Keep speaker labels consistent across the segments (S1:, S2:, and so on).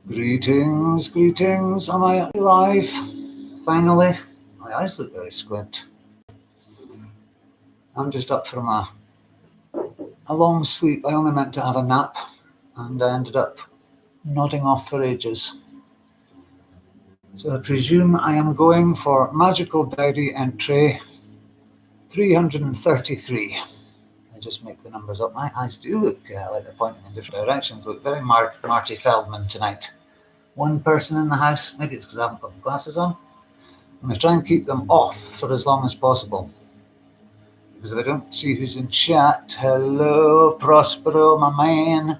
S1: Greetings, greetings. Am I live? Finally. My eyes look very squint. I'm just up from a long sleep. I only meant to have a nap and I ended up nodding off for ages. So I presume I am going for magical diary entry 333. I just make the numbers up. My eyes do look like they're pointing in different directions. Look very Marty Feldman tonight. One person in the house, maybe it's because I haven't got my glasses on. I'm going to try and keep them off for as long as possible. Because if I don't see who's in chat, hello, Prospero, my man.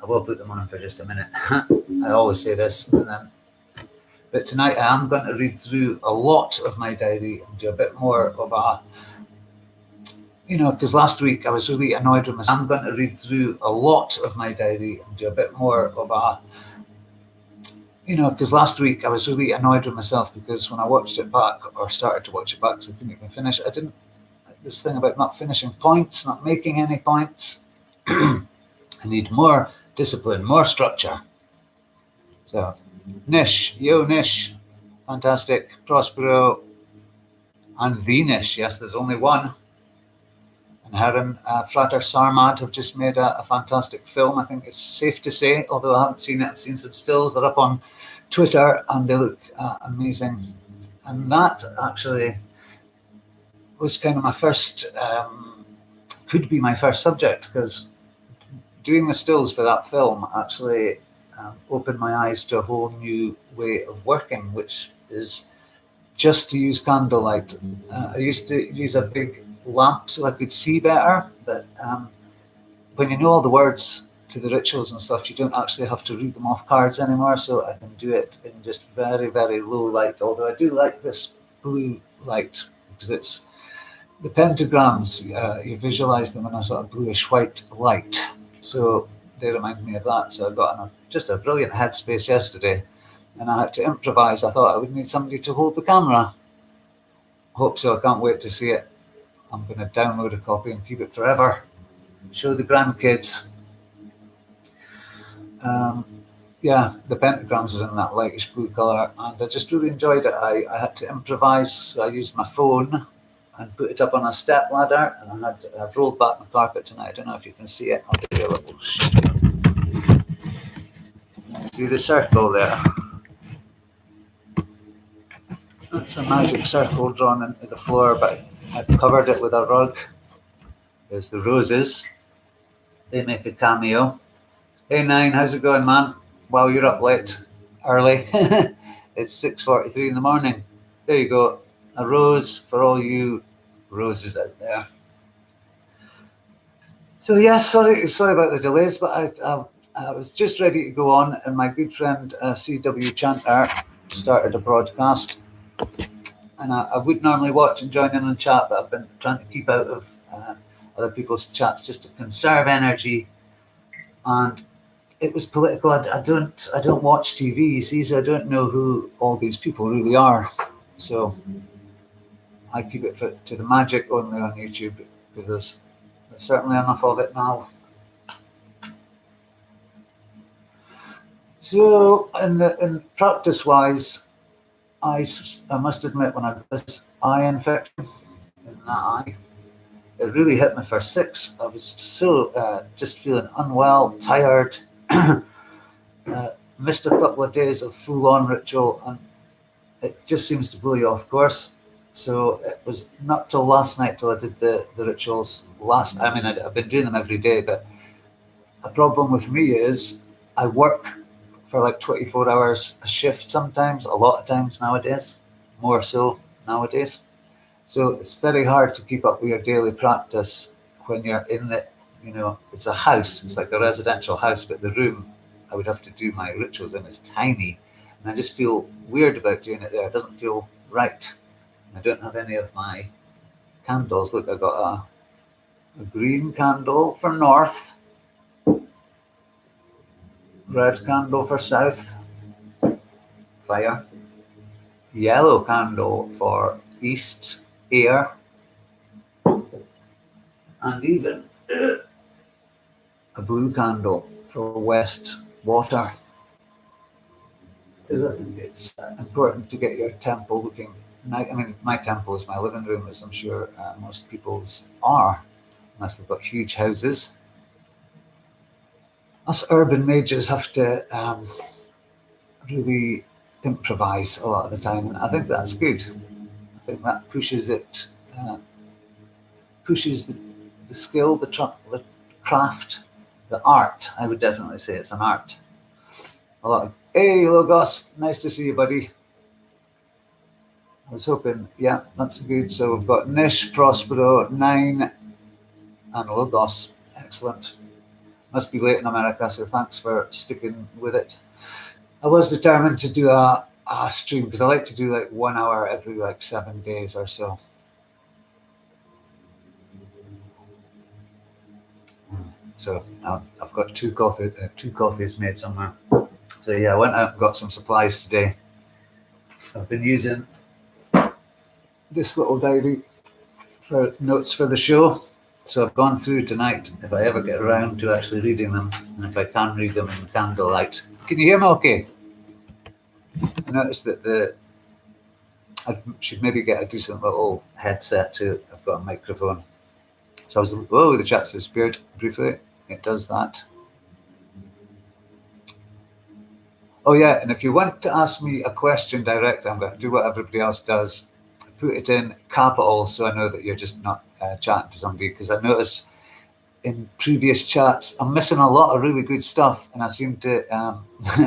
S1: I will put them on for just a minute. I always say this, but tonight I am going to read through a lot of my diary and do a bit more of a, because last week I was really annoyed with myself. I'm going to read through a lot of my diary and do a bit more of a, because last week I was really annoyed with myself because when I watched it back or started to watch it back, so I couldn't even finish, this thing about not finishing points, not making any points. I need more discipline, more structure. So, Nish, fantastic, Prospero, and the Nish, yes, there's only one. And Heron, Frater Sarmad have just made a fantastic film. I think it's safe to say, although I haven't seen it, I've seen some stills. They're up on Twitter and they look amazing. And that actually was kind of my first, could be my first subject, because doing the stills for that film actually opened my eyes to a whole new way of working, which is just to use candlelight. I used to use a big lamp so I could see better, but when you know all the words to the rituals and stuff, you don't actually have to read them off cards anymore, so I can do it in just very, very low light, although I do like this blue light because it's the pentagrams, you visualize them in a sort of bluish white light, so they remind me of that. So I got in just a brilliant headspace yesterday and I had to improvise. I thought I would need somebody to hold the camera. Hope so. I can't wait to see it. I'm going to download a copy and keep it forever. Show the grandkids. Yeah, the pentagrams are in that lightish blue colour, and I just really enjoyed it. I had to improvise, so I used my phone and put it up on a step ladder, and I've rolled back my carpet tonight. I don't know if you can see it. I'll give you a little shake. See the circle there? That's a magic circle drawn into the floor, but I've covered it with a rug. There's the roses. They make a cameo. Hey, Nine, how's it going, man? Wow, you're up late, early. It's 6:43 in the morning. There you go. A rose for all you roses out there. So, yes, sorry about the delays, but I was just ready to go on, and my good friend CW Chanter started a broadcast. And I would normally watch and join in and chat, but I've been trying to keep out of other people's chats just to conserve energy. And it was political. I don't watch TV, you see, so I don't know who all these people really are. So I keep it to the magic only on YouTube, because there's certainly enough of it now. So in practice-wise, I must admit, when I got this eye infection in that eye, it really hit me for 6. I was so just feeling unwell, tired, missed a couple of days of full-on ritual, and it just seems to blow you off course. So it was not till last night till I did the rituals. I've been doing them every day, but a problem with me is I work for like 24 hours a shift sometimes, a lot of times nowadays, more so nowadays. So it's very hard to keep up with your daily practice when you're in the, it's a house, it's like a residential house, but the room I would have to do my rituals in is tiny. And I just feel weird about doing it there. It doesn't feel right. I don't have any of my candles. Look, I got a green candle for north, red candle for south, fire, yellow candle for east, air, and even a blue candle for west, water. Because I think it's important to get your temple looking nice. I mean, my temple is my living room, as I'm sure most people's are, unless they've got huge houses. Us urban mages have to really improvise a lot of the time, and I think that's good. I think that pushes it, pushes the skill, the craft, the art. I would definitely say it's an art. A lot of, hey Logos, nice to see you, buddy. I was hoping, yeah, that's good. So we've got Nish, Prospero, 9, and Logos. Excellent. Must be late in America, so thanks for sticking with it. I was determined to do a stream because I like to do like 1 hour every like 7 days or so. So I've got two coffees made somewhere. So yeah, I went out and got some supplies today. I've been using this little diary for notes for the show. So I've gone through tonight, if I ever get around to actually reading them, and if I can read them in candlelight. Can you hear me okay? I noticed that I should maybe get a decent little headset so I've got a microphone. So I was, whoa, the chat's disappeared briefly. It does that. Oh yeah, and if you want to ask me a question directly, I'm going to do what everybody else does. Put it in capital so I know that you're just not chatting to somebody, because I notice in previous chats I'm missing a lot of really good stuff, and I seem to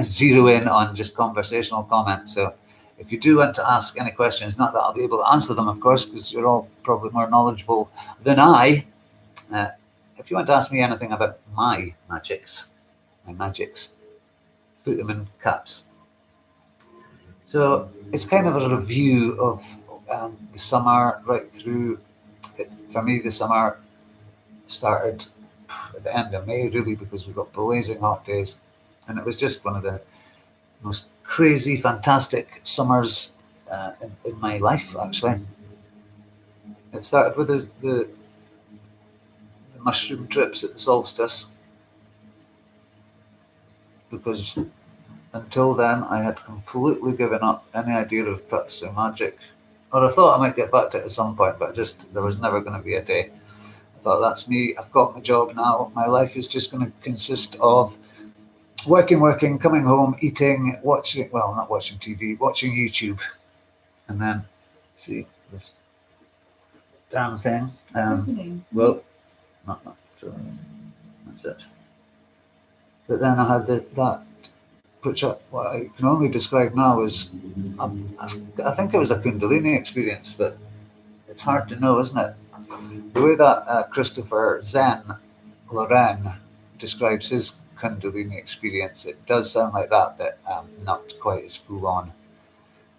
S1: zero in on just conversational comments. So if you do want to ask any questions, not that I'll be able to answer them, of course, because you're all probably more knowledgeable than I. If you want to ask me anything about my magics, put them in caps. So it's kind of a review of the summer right through. For me, the summer started at the end of May, really, because we got blazing hot days, and it was just one of the most crazy, fantastic summers in my life, actually. It started with the mushroom trips at the solstice, because until then I had completely given up any idea of practicing magic. Or I thought I might get back to it at some point, but there was never going to be a day. I thought, that's me, I've got my job now, my life is just going to consist of working, coming home, eating, watching, well, not watching TV, watching YouTube. And then, see, this damn thing. Well, not that, so that's it. But then I had that, which what I can only describe now as, I think it was a Kundalini experience, but it's hard to know, isn't it? The way that Christopher Zen Loren describes his Kundalini experience, it does sound like that, but not quite as full on.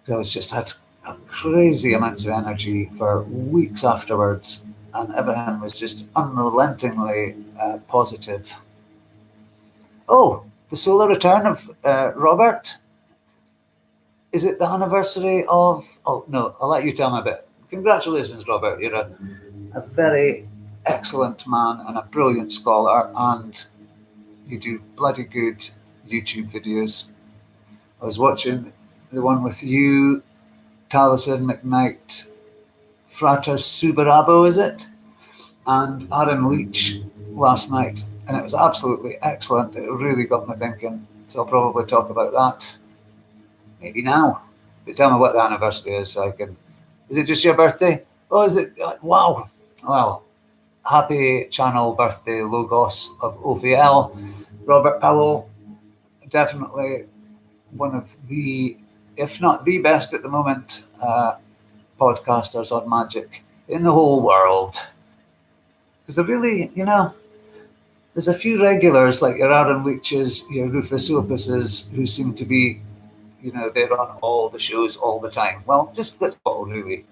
S1: So I was just had a crazy amounts of energy for weeks afterwards, and everything was just unrelentingly positive. Oh, the solar return of Robert. Is it the anniversary of? Oh no, I'll let you tell me a bit. Congratulations, Robert. You're a very excellent man and a brilliant scholar, and you do bloody good YouTube videos. I was watching the one with you, Taliesin McKnight, Frater Subarabo, is it? And Aaron Leach last night, and it was absolutely excellent. It really got me thinking, so I'll probably talk about that maybe now. But tell me what the anniversary is so I can... Is it just your birthday? Oh, is it? Wow. Well, happy channel birthday, Logos of OVL. Robert Powell, definitely one of the, if not the best at the moment, podcasters on magic in the whole world. Because they're really, there's a few regulars like your Aaron Leaches, your Rufus Opuses, who seem to be, they're on all the shows all the time. Well, just that's all really.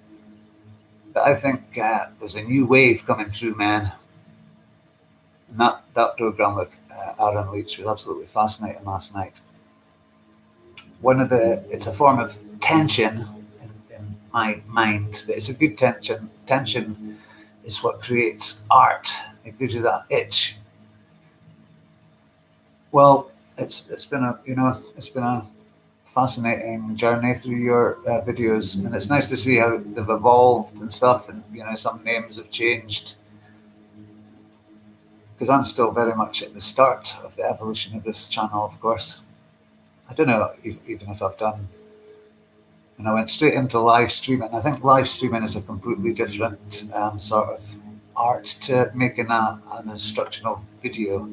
S1: But I think there's a new wave coming through, man. And that program with Aaron Leach was absolutely fascinating last night. It's a form of tension in my mind, but it's a good tension. Tension is what creates art. It gives you that itch. Well, it's been a fascinating journey through your videos, and it's nice to see how they've evolved and stuff, and some names have changed, because I'm still very much at the start of the evolution of this channel, of course. I don't know even if I've done, and I went straight into live streaming. I think live streaming is a completely different sort of art to making an instructional video.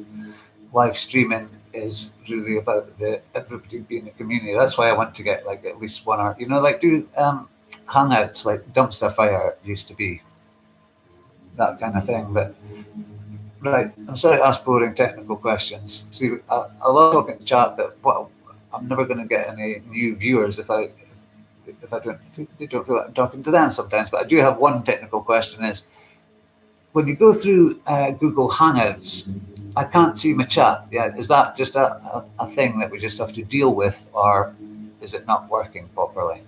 S1: Live streaming is really about everybody being a community. That's why I want to get like at least one art, like do hangouts like Dumpster Fire used to be, that kind of thing. But right, I'm sorry to ask boring technical questions. See, I love talking to chat, but I'm never going to get any new viewers if I don't feel like I'm talking to them sometimes. But I do have one technical question: is when you go through Google Hangouts, I can't see my chat. Yeah, is that just a thing that we just have to deal with, or is it not working properly?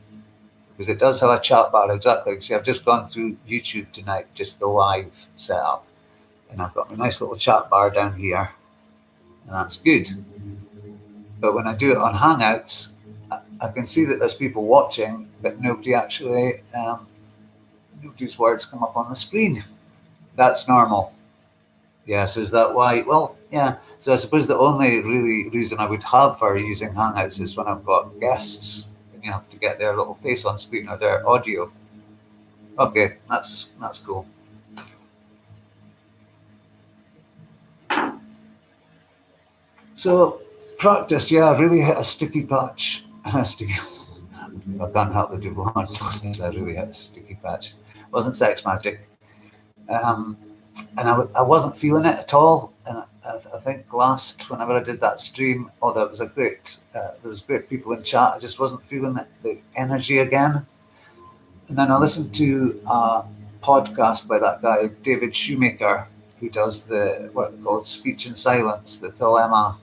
S1: Because it does have a chat bar, exactly. See, I've just gone through YouTube tonight, just the live setup, and I've got a nice little chat bar down here, and that's good. But when I do it on Hangouts, I can see that there's people watching, but nobody actually, nobody's words come up on the screen. That's normal. Yeah, so is that why? Well, yeah. So I suppose the only really reason I would have for using Hangouts is when I've got guests, and you have to get their little face on screen or their audio. Okay, that's cool. So practice, yeah, I really hit a sticky patch. I can't help the double hand. I really hit a sticky patch. It wasn't sex magic. And I wasn't feeling it at all. And I think whenever I did that stream, there was great people in chat. I just wasn't feeling the energy again. And then I listened to a podcast by that guy, David Shoemaker, who does what they call Speech and Silence, the Thelema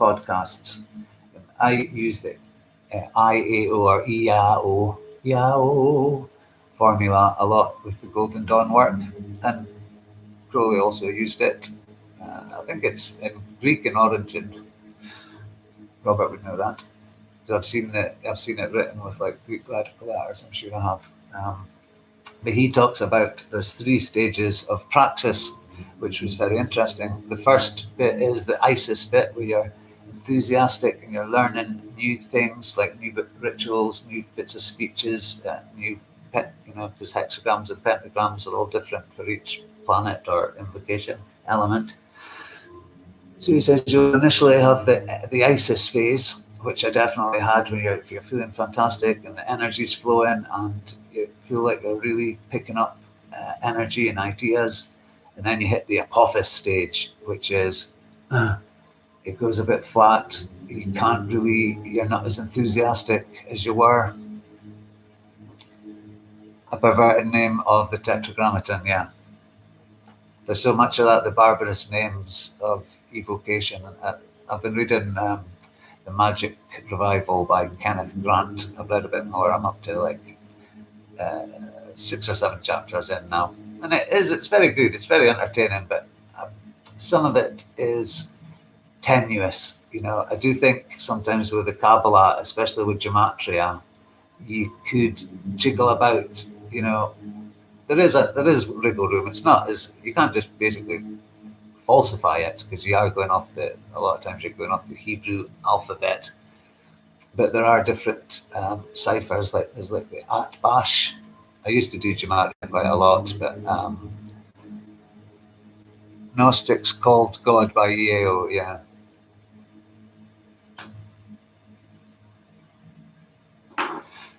S1: podcasts. And I use the IAO or EAO formula a lot with the Golden Dawn work. And Crowley also used it. I think it's in Greek in origin. Robert would know that. I've seen it written with like Greek letters. I'm sure I have. But he talks about there's 3 stages of praxis, which was very interesting. The first bit is the Isis bit, where you're enthusiastic and you're learning new things like new rituals, new bits of speeches, because hexagrams and pentagrams are all different for each planet or invocation element. So he says you'll initially have the Isis phase, which I definitely had when you're feeling fantastic and the energy's flowing and you feel like you're really picking up energy and ideas. And then you hit the Apophis stage, which is it goes a bit flat. You're not as enthusiastic as you were. A perverted name of the Tetragrammaton, yeah. There's so much of that, the barbarous names of evocation. I've been reading The Magic Revival by Kenneth Grant. I've read a bit more. I'm up to like 6 or 7 chapters in now. And it's very good. It's very entertaining, but some of it is tenuous. I do think sometimes with the Kabbalah, especially with gematria, you could jiggle about, there is wriggle room. It's not as, you can't just basically falsify it, because you are going off a lot of times you're going off the Hebrew alphabet. But there are different ciphers, like there's like the Atbash. I used to do gematria quite a lot, but Gnostics called God by EAO, yeah.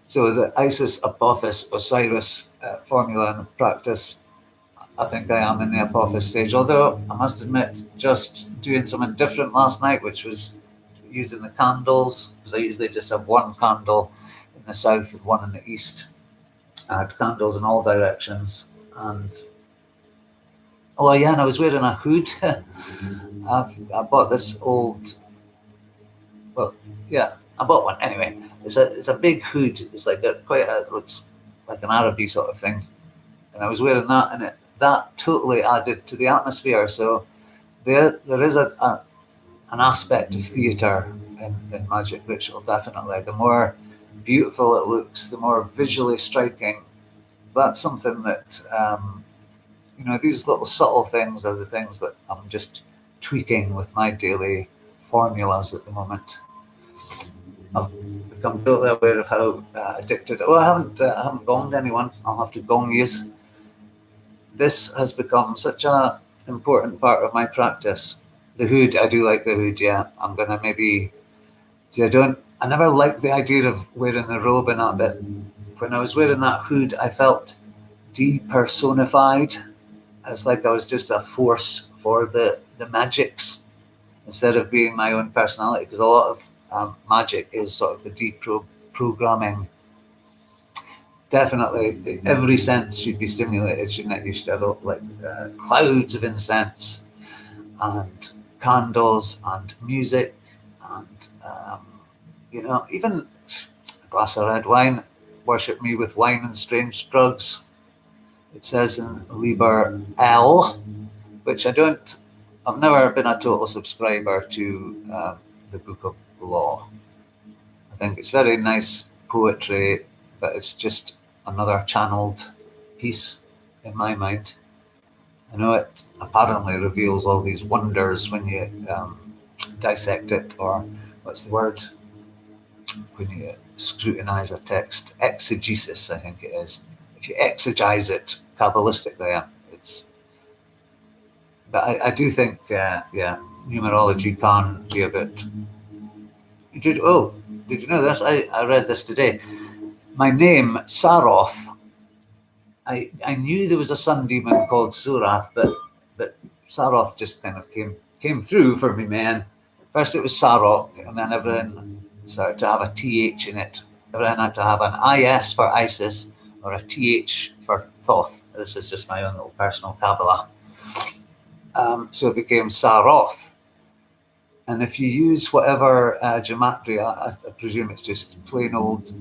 S1: So the Isis, Apophis, Osiris formula and practice, I think I am in the Apophis stage. Although I must admit, just doing something different last night, which was using the candles, because I usually just have one candle in the south and one in the east. I had candles in all directions. And and I was wearing a hood. I bought this old, I bought one anyway. It's a big hood. It's like it looks like an Araby sort of thing. And I was wearing that, and that totally added to the atmosphere. So there is an aspect of theatre in magic ritual, definitely. The more beautiful it looks, the more visually striking. That's something that, these little subtle things are the things that I'm just tweaking with my daily formulas at the moment. I've become totally aware of how addicted. I haven't gonged anyone. I'll have to gong yous. This has become such an important part of my practice. The hood, I do like the hood. Yeah, I'm gonna maybe. See, I never liked the idea of wearing the robe and that bit. When I was wearing that hood, I felt depersonified. It's like I was just a force for the magics instead of being my own personality, because a lot of magic is sort of the deprogramming. Definitely, every sense should be stimulated, shouldn't it? You should have clouds of incense and candles and music and, even a glass of red wine. Worship me with wine and strange drugs. It says in Liber L, which I've never been a total subscriber to the Book of the Law. I think it's very nice poetry, but it's just another channeled piece in my mind. I know it apparently reveals all these wonders when you dissect it, or what's the word? When you scrutinize a text. Exegesis, I think it is. If you exegise it Kabbalistically, but I do think, numerology can be a bit. Did you know this? I read this today. My name, Saroth. I knew there was a sun demon called Surath, but Saroth just kind of came through for me, man. First it was Sarok, and then everything started to have a TH in it. Everything had to have an IS for Isis or a TH for Thoth. This is just my own little personal Kabbalah. So it became Saroth. And if you use whatever gematria, I presume it's just plain old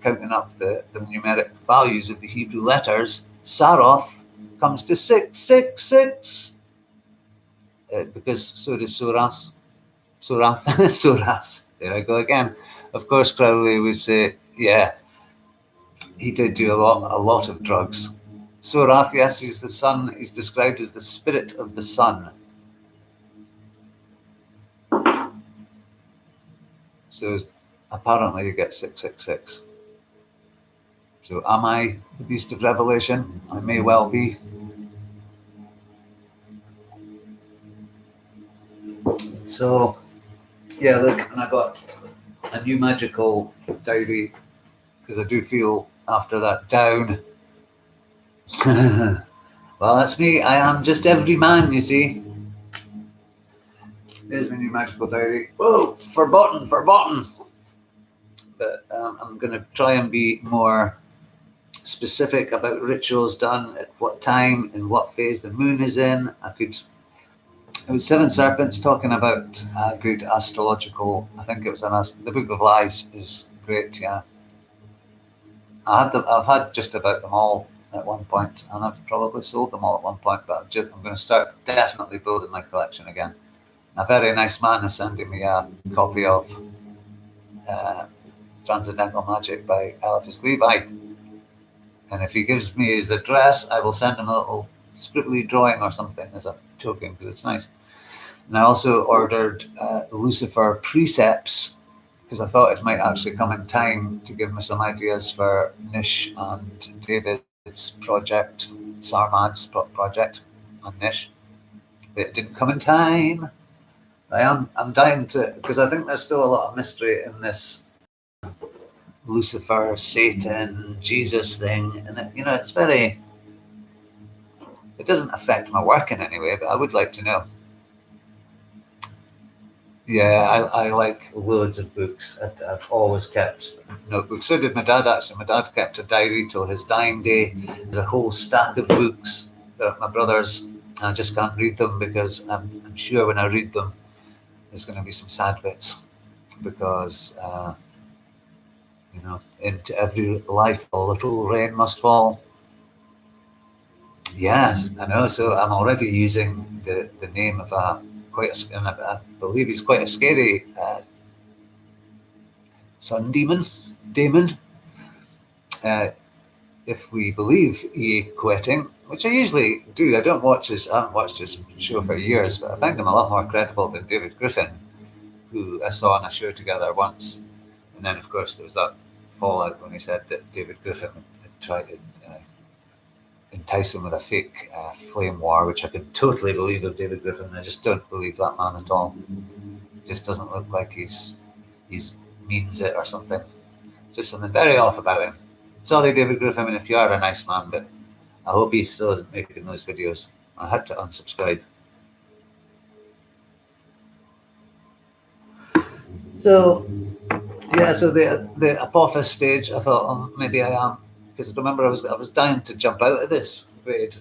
S1: counting up the numeric values of the Hebrew letters, Saroth comes to 666. Because so does Sorath. Sorath. There I go again. Of course, Crowley would say, yeah, he did do a lot of drugs. Sorath, yes, he's the sun. He's described as the spirit of the sun. So apparently you get 666. So am I the beast of Revelation? I may well be. So, yeah, look, and I got a new magical diary because I do feel after that down. Well, that's me. I am just every man, you see. There's my new magical diary. Whoa, forgotten. But I'm going to try and be more specific about rituals done at what time and what phase the moon is in. It was Seven Serpents talking about good astrological. I think it was the Book of Lies is great. Yeah, I've had just about them all at one point, and I've probably sold them all at one point. But I'm going to start definitely building my collection again. A very nice man is sending me a copy of Transcendental Magic by Eliphas Levi. And if he gives me his address, I will send him a little scribbly drawing or something as a token, because it's nice. And I also ordered Lucifer Precepts, because I thought it might actually come in time to give me some ideas for Nish and David's project, Sarmad's project on Nish. But it didn't come in time. I'm dying to, because I think there's still a lot of mystery in this Lucifer, Satan, Jesus thing, and it's very. It doesn't affect my work in any way, but I would like to know. Yeah, I like loads of books. I've always kept notebooks. So did my dad, actually. My dad kept a diary till his dying day. There's a whole stack of books that are my brother's. I just can't read them because I'm sure when I read them, there's going to be some sad bits, because into every life a little rain must fall. Yes, I know. So I'm already using the name of I believe he's quite a scary sun daemon. If we believe EA Quetting, which I usually do, I haven't watched his show for years, but I find him a lot more credible than David Griffin, who I saw on a show together once. And then, of course, there was that fallout when he said that David Griffin had tried to entice him with a fake flame war, which I can totally believe of David Griffin. I just don't believe that man at all. He just doesn't look like he's means it or something. Just something very off about him. Sorry, David Griffin, if you are a nice man, but I hope he still isn't making those videos. I had to unsubscribe. So, yeah, so the Apophis stage, I thought, maybe I am, because I remember I was dying to jump out of this grade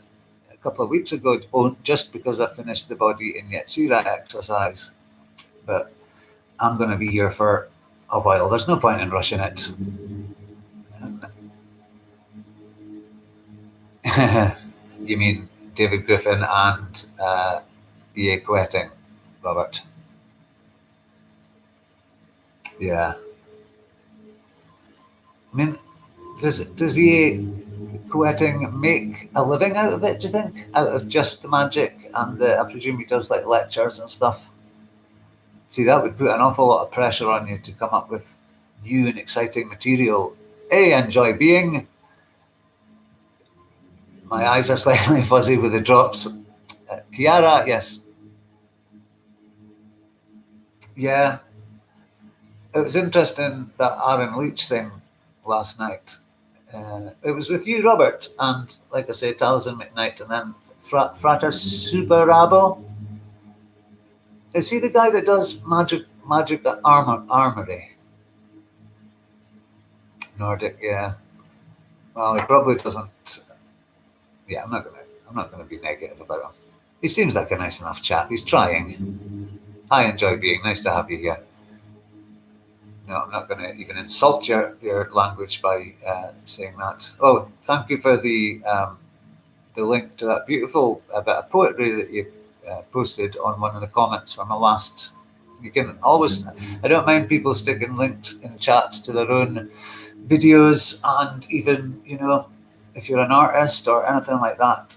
S1: a couple of weeks ago, just because I finished the body in Yetzirah exercise. But I'm going to be here for a while. There's no point in rushing it. You mean David Griffin and E.A. Quetting, Robert? Yeah. I mean, does E.A. Quetting make a living out of it, do you think? Out of just the magic, and I presume he does like lectures and stuff. See, that would put an awful lot of pressure on you to come up with new and exciting material. Enjoy being. My eyes are slightly fuzzy with the drops. Kiara, yes. Yeah. It was interesting, that Aaron Leach thing last night. It was with you, Robert, and like I say, Talisman McKnight, and then Frater Superabo. Is he the guy that does magic armory? Nordic, yeah. Well, he probably doesn't. Yeah, I'm not gonna be negative about him. He seems like a nice enough chap. He's trying. I enjoy being. Nice to have you here. No, I'm not going to even insult your language by saying that. Oh, thank you for the link to that beautiful bit of poetry that you posted on one of the comments from the last. You can always, I don't mind people sticking links in chats to their own videos, and even, you know, if you're an artist or anything like that,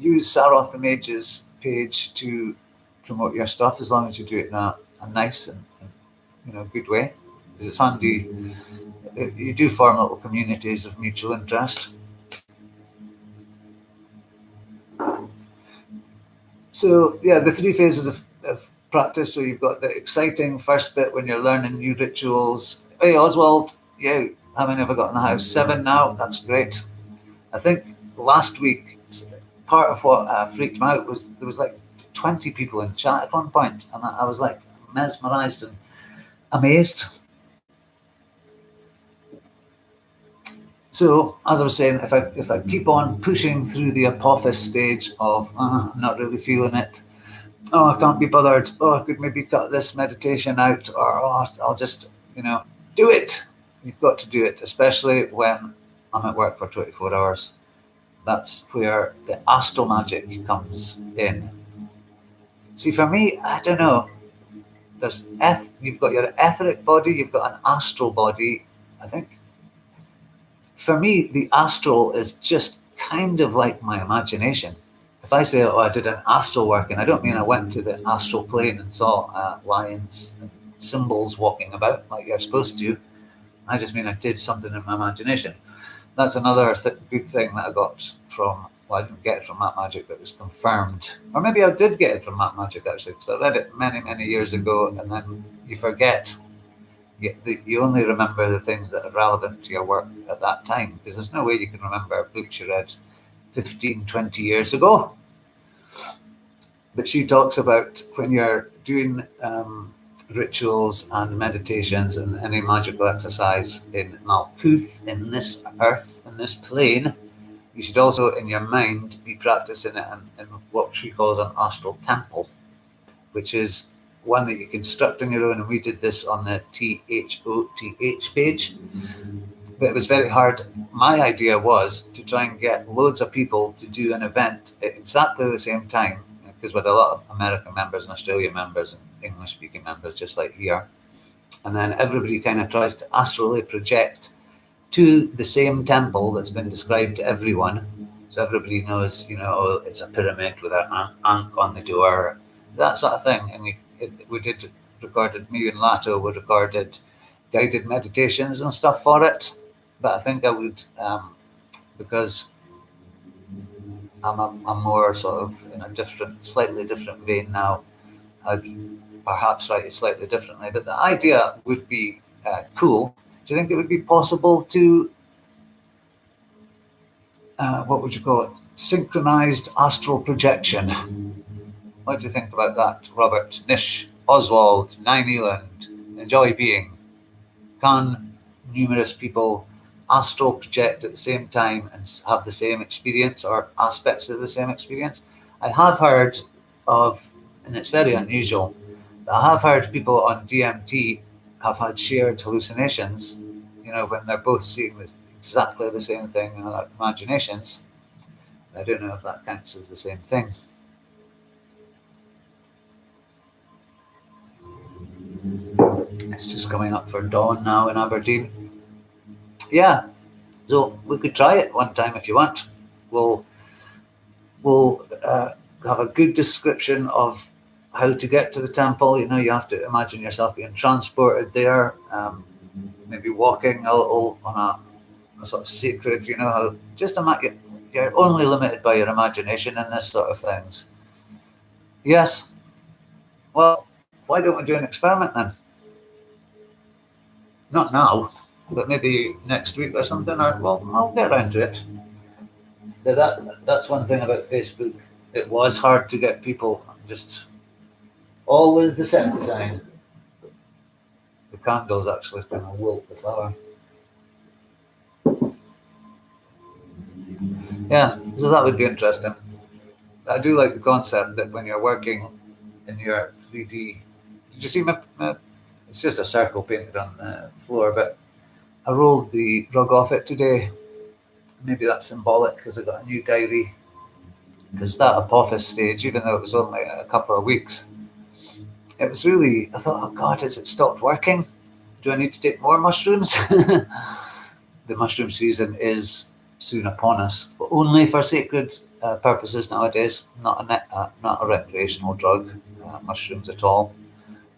S1: use Saroth the Mage's page to promote your stuff, as long as you do it in a nice and you know, good way. Because it's handy. You do form little communities of mutual interest. So yeah, the 3 phases of practice. So you've got the exciting first bit when you're learning new rituals. Hey Oswald, yeah, how many have I got in the house? 7 now. That's great. I think last week, part of what freaked me out was there was like 20 people in chat at one point, and I was like mesmerized and amazed. So, as I was saying, if I keep on pushing through the Apophis stage of I'm not really feeling it, I can't be bothered, I could maybe cut this meditation out, or I'll just, you know, do it. You've got to do it, especially when I'm at work for 24 hours. That's where the astral magic comes in. See, for me, I don't know. You've got your etheric body, you've got an astral body. I think for me, the astral is just kind of like my imagination. If I say, I did an astral working, I don't mean I went to the astral plane and saw lions and symbols walking about like you're supposed to. I just mean I did something in my imagination. That's another good thing that I got from, well, I didn't get it from Map Magic, but it was confirmed. Or maybe I did get it from Map Magic, actually, because I read it many, many years ago, and then you forget. You only remember the things that are relevant to your work at that time, because there's no way you can remember books you read 15, 20 years ago. But she talks about when you're doing rituals and meditations and any magical exercise in Malkuth, in this earth, in this plane, you should also, in your mind, be practicing it in what she calls an Astral Temple, which is one that you construct on your own, and we did this on the THOTH page. But it was very hard. My idea was to try and get loads of people to do an event at exactly the same time, because with a lot of American members and Australian members and English-speaking members, just like here, and then everybody kind of tries to astrally project to the same temple that's been described to everyone. So everybody knows, oh, it's a pyramid with an ankh on the door, that sort of thing. And me and Lato, we recorded guided meditations and stuff for it. But I think I would, because I'm more sort of in a slightly different vein now, I'd perhaps write it slightly differently. But the idea would be cool. Do you think it would be possible to, what would you call it, synchronized astral projection? What do you think about that, Robert, Nish, Oswald, Nine Eland, Enjoy Being? Can numerous people astral project at the same time and have the same experience or aspects of the same experience? I have heard of, and it's very unusual, but I have heard people on DMT have had shared hallucinations, when they're both seeing exactly the same thing in their imaginations. I don't know if that counts as the same thing. It's just coming up for dawn now in Aberdeen. Yeah, so we could try it one time if you want. We'll have a good description of how to get to the temple. You have to imagine yourself being transported there, maybe walking a little on a sort of sacred, just imagine you're only limited by your imagination in this sort of things. Yes. Well, why don't we do an experiment then? Not now, but maybe next week or something, or well, I'll get around to it. That's one thing about Facebook. It was hard to get people, just always the set design. The candles actually kind of wilt the flower. Yeah, so that would be interesting. I do like the concept that when you're working in your 3D, did you see my it's just a circle painted on the floor, but I rolled the rug off it today. Maybe that's symbolic because I got a new diary. Because that Apophis stage, even though it was only a couple of weeks, it was really, I thought, oh God, has it stopped working? Do I need to take more mushrooms? The mushroom season is soon upon us, but only for sacred purposes nowadays, not a recreational drug, mushrooms at all.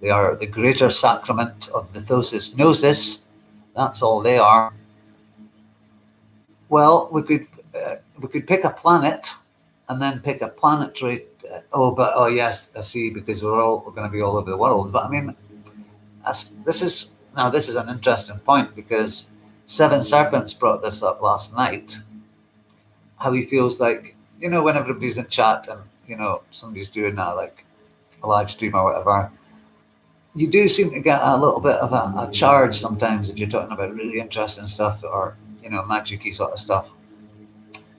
S1: They are the greater sacrament of the Thosis Gnosis. That's all they are. Well, we could pick a planet and then pick a planetary. Yes, I see, because we're going to be all over the world. But I mean, this is an interesting point, because Seven Serpents brought this up last night. How he feels like, when everybody's in chat and somebody's doing like a live stream or whatever, you do seem to get a little bit of a charge sometimes if you're talking about really interesting stuff or, magic-y sort of stuff.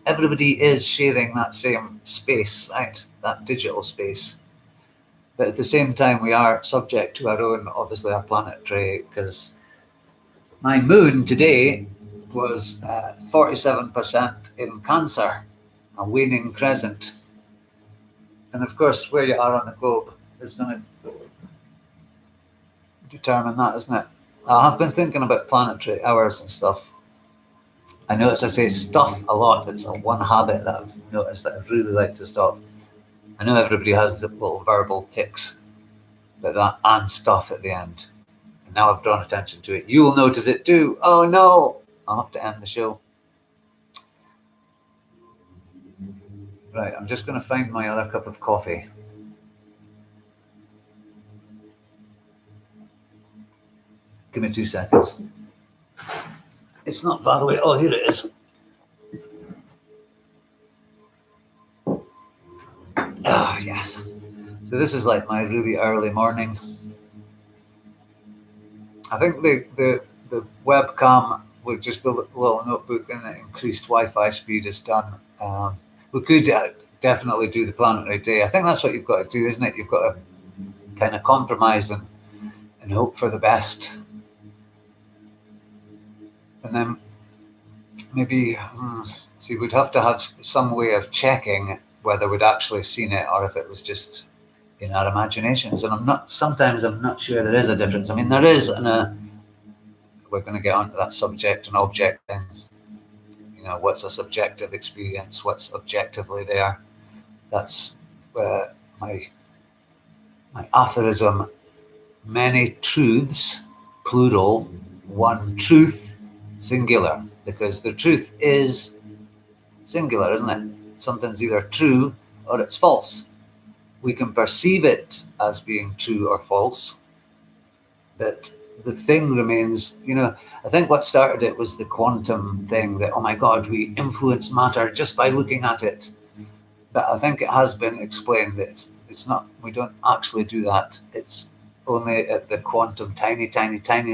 S1: Everybody is sharing that same space, right? That digital space. But at the same time, we are subject to our own, obviously, our planetary, because my moon today was 47% in Cancer, a waning crescent. And of course, where you are on the globe is going to determine that, isn't it? I have been thinking about planetary hours and stuff. I notice I say stuff a lot. It's one habit that I've noticed that I'd really like to stop. I know everybody has the little verbal tics, but that and stuff at the end. And now I've drawn attention to it. You'll notice it too. Oh no! I'll have to end the show. Right, I'm just going to find my other cup of coffee. Give me 2 seconds. It's not far away. Oh, here it is. Oh, yes. So this is like my really early morning. I think the webcam with just the little notebook and the increased Wi-Fi speed is done. We could definitely do the planetary day. I think that's what you've got to do, isn't it? You've got to kind of compromise and hope for the best. And then maybe, we'd have to have some way of checking whether we'd actually seen it or if it was just in our imaginations. And sometimes I'm not sure there is a difference. I mean, there is, we're going to get onto that subject and object thing. You know, what's a subjective experience? What's objectively there? That's my aphorism. Many truths, plural, one truth, singular. Because the truth is singular, isn't it? Something's either true or it's false. We can perceive it as being true or false, but the thing remains, you know, I think what started it was the quantum thing that, oh my God, we influence matter just by looking at it. But I think it has been explained that it's not, we don't actually do that. It's only at the quantum tiny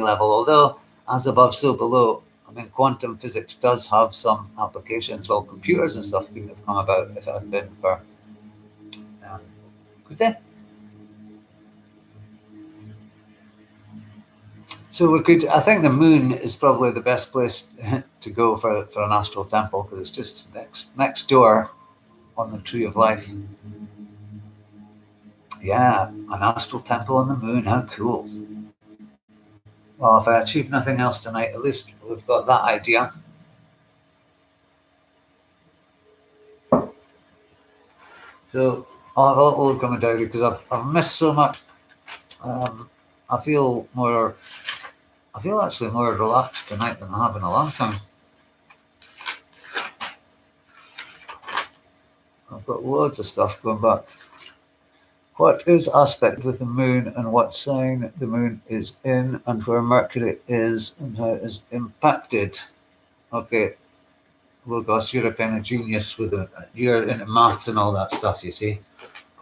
S1: level, although as above, so below. I mean, quantum physics does have some applications. Well, computers and stuff couldn't have come about if it had been for, could they? So we could, I think the moon is probably the best place to go for an astral temple, because it's just next door on the tree of life. Yeah, an astral temple on the moon, how cool. Well, if I achieve nothing else tonight, at least we've got that idea. So I'll have a little look on my diary, because I've missed so much. I feel actually more relaxed tonight than I have in a long time. I've got loads of stuff going back. What is aspect with the moon, and what sign the moon is in, and where Mercury is, and how it is impacted? Okay, Logos, you're a kind of genius with it. You're into maths and all that stuff, you see.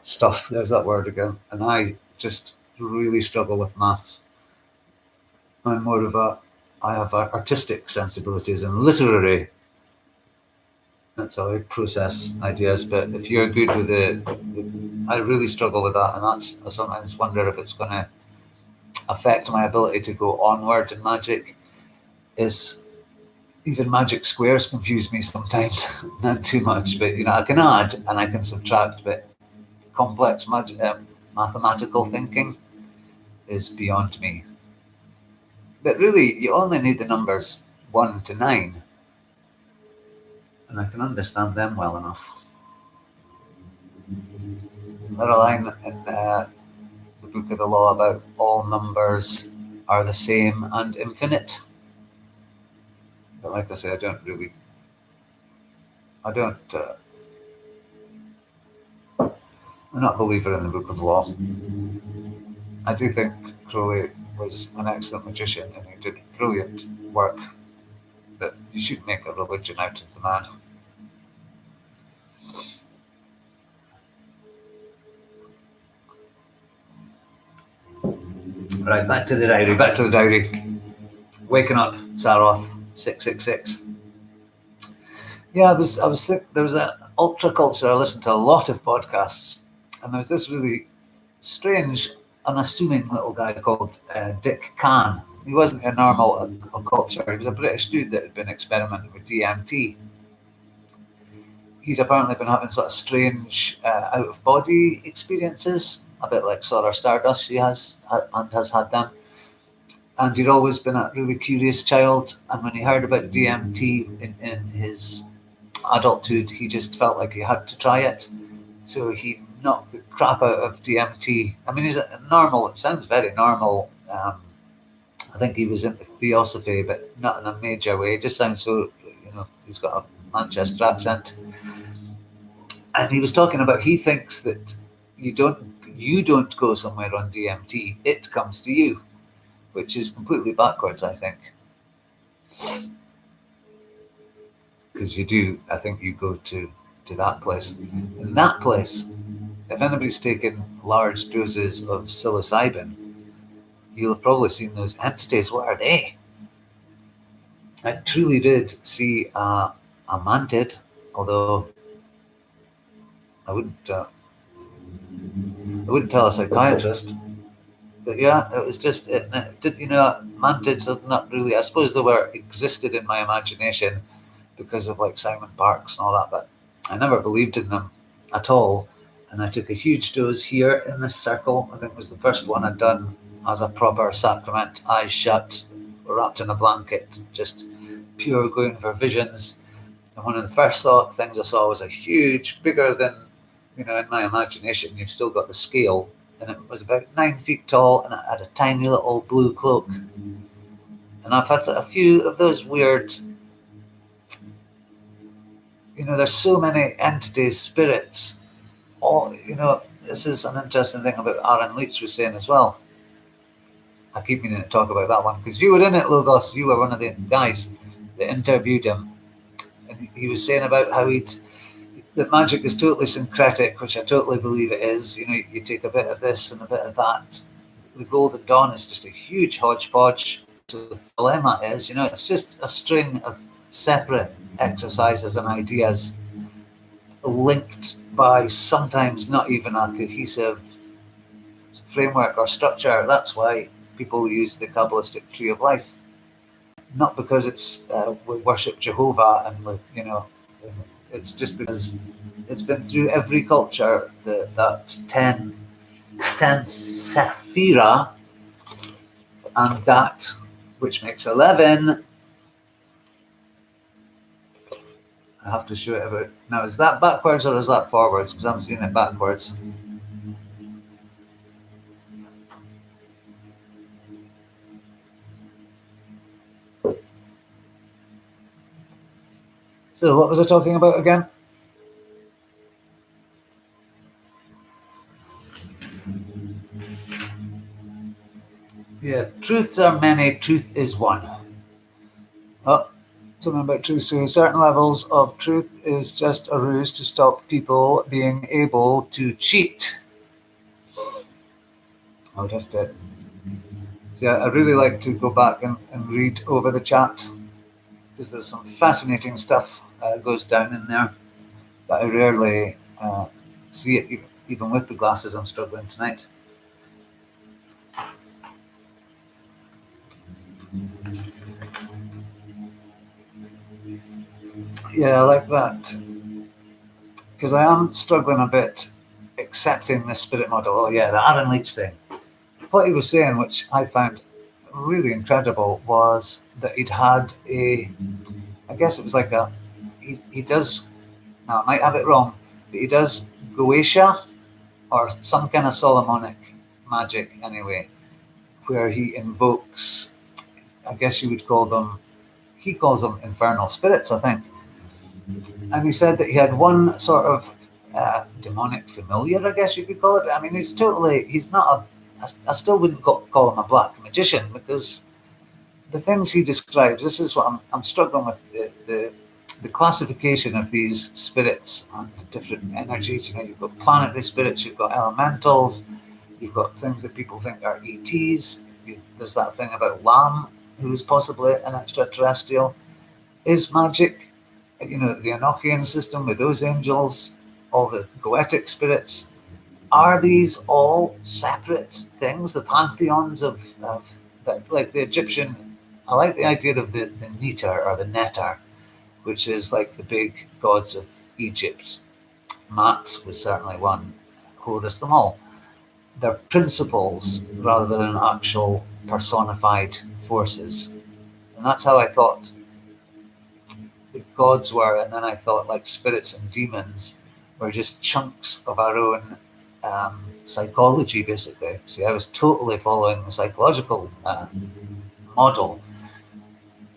S1: Stuff, there's that word again. And I just really struggle with maths. I'm more of I have artistic sensibilities and literary. That's how I process ideas. But if you're good with I really struggle with that, and I sometimes wonder if it's going to affect my ability to go onward in magic. Even magic squares confuse me sometimes, not too much, but you know, I can add and I can subtract, but complex mathematical thinking is beyond me. But really, you only need the numbers 1 to 9, and I can understand them well enough. There's a line in the Book of the Law about all numbers are the same and infinite. But like I say, I'm not a believer in the Book of the Law. I do think Crowley was an excellent magician and he did brilliant work, but you shouldn't make a religion out of the man. Right, back to the diary. Waking up, Saroth, 666. Yeah, I was thinking, there was an ultra culture. I listened to a lot of podcasts, and there was this really strange, unassuming little guy called Dick Kahn. He wasn't a normal occulture. He was a British dude that had been experimenting with DMT. He'd apparently been having sort of strange out-of-body experiences, a bit like Solar Stardust. He has had them. And he'd always been a really curious child. And when he heard about DMT in his adulthood, he just felt like he had to try it. So he knocked the crap out of DMT. I mean, he's a normal, it sounds very normal. I think he was into theosophy, but not in a major way. It just sounds so, he's got a Manchester accent. And he was talking about, he thinks that you don't go somewhere on DMT, it comes to you, which is completely backwards, I think. Because you do, I think you go to that place. In that place, if anybody's taken large doses of psilocybin, you'll have probably seen those entities. What are they? I truly did see a mantid, although I wouldn't tell a psychiatrist. But yeah, it was just, mantids are not really, I suppose they existed in my imagination because of like Simon Parkes and all that, but I never believed in them at all And I took a huge dose here in this circle. I think it was the first one I'd done as a proper sacrament, eyes shut, wrapped in a blanket, just pure going for visions. And one of the first things I saw was a huge, bigger than, in my imagination, you've still got the scale, and it was about 9 feet tall, and it had a tiny little blue cloak. And I've had a few of those weird, there's so many entities, spirits. This is an interesting thing about Aaron Leach was saying as well. I keep meaning to talk about that one, because you were in it, Logos. You were one of the guys that interviewed him. And he was saying about how that magic is totally syncretic, which I totally believe it is. You take a bit of this and a bit of that. The Golden Dawn is just a huge hodgepodge. So the dilemma is, it's just a string of separate exercises and ideas linked by sometimes not even a cohesive framework or structure. That's why people use the Kabbalistic tree of life. Not because it's we worship Jehovah and it's just because it's been through every culture. That 10 Sephira and that, which makes 11. I have to show it about now. Is that backwards or is that forwards? Because I'm seeing it backwards. So what was I talking about again? Yeah, truths are many, truth is one. Oh, something about truth. So certain levels of truth is just a ruse to stop people being able to cheat. I would have to. So yeah, I really like to go back and read over the chat, because there's some fascinating stuff goes down in there that I rarely see it, even with the glasses. I'm struggling tonight. Yeah, I like that, because I am struggling a bit accepting the spirit model. Oh yeah, the Aaron Leach thing. What he was saying, which I found really incredible, was that he'd had I guess it was like he does, now I might have it wrong, but he does Goetia, or some kind of Solomonic magic anyway, where he invokes, I guess you would call them, he calls them infernal spirits, I think. And he said that he had one sort of demonic familiar, I guess you could call it. I mean, he's not I still wouldn't call him a black magician, because the things he describes, this is what I'm struggling with, the classification of these spirits and different energies. You've got planetary spirits, you've got elementals, you've got things that people think are ETs. There's that thing about Lam, who is possibly an extraterrestrial. Is magic, the Enochian system with those angels, all the Goetic spirits, are these all separate things? The pantheons of like the Egyptian, I like the idea of the Neter or the Neter, which is like the big gods of Egypt. Mat was certainly one, Horus, them all. They're principles rather than actual personified forces. And that's how I thought the gods were. And then I thought like spirits and demons were just chunks of our own psychology, basically. See, I was totally following the psychological model.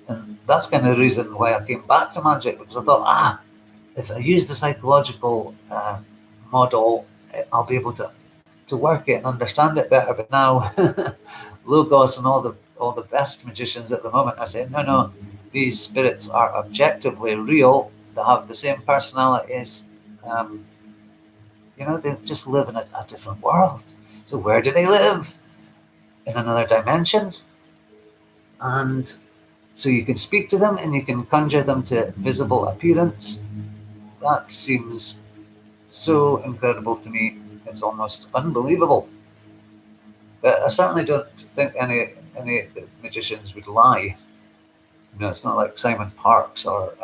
S1: And that's kind of the reason why I came back to magic, because I thought, if I use the psychological model, I'll be able to work it and understand it better. But now, Logos and all the best magicians at the moment are saying, no, these spirits are objectively real. They have the same personalities. They just live in a different world. So where do they live? In another dimension. And so you can speak to them and you can conjure them to visible appearance. That seems so incredible to me. It's almost unbelievable. But I certainly don't think any magicians would lie. It's not like Simon Parkes or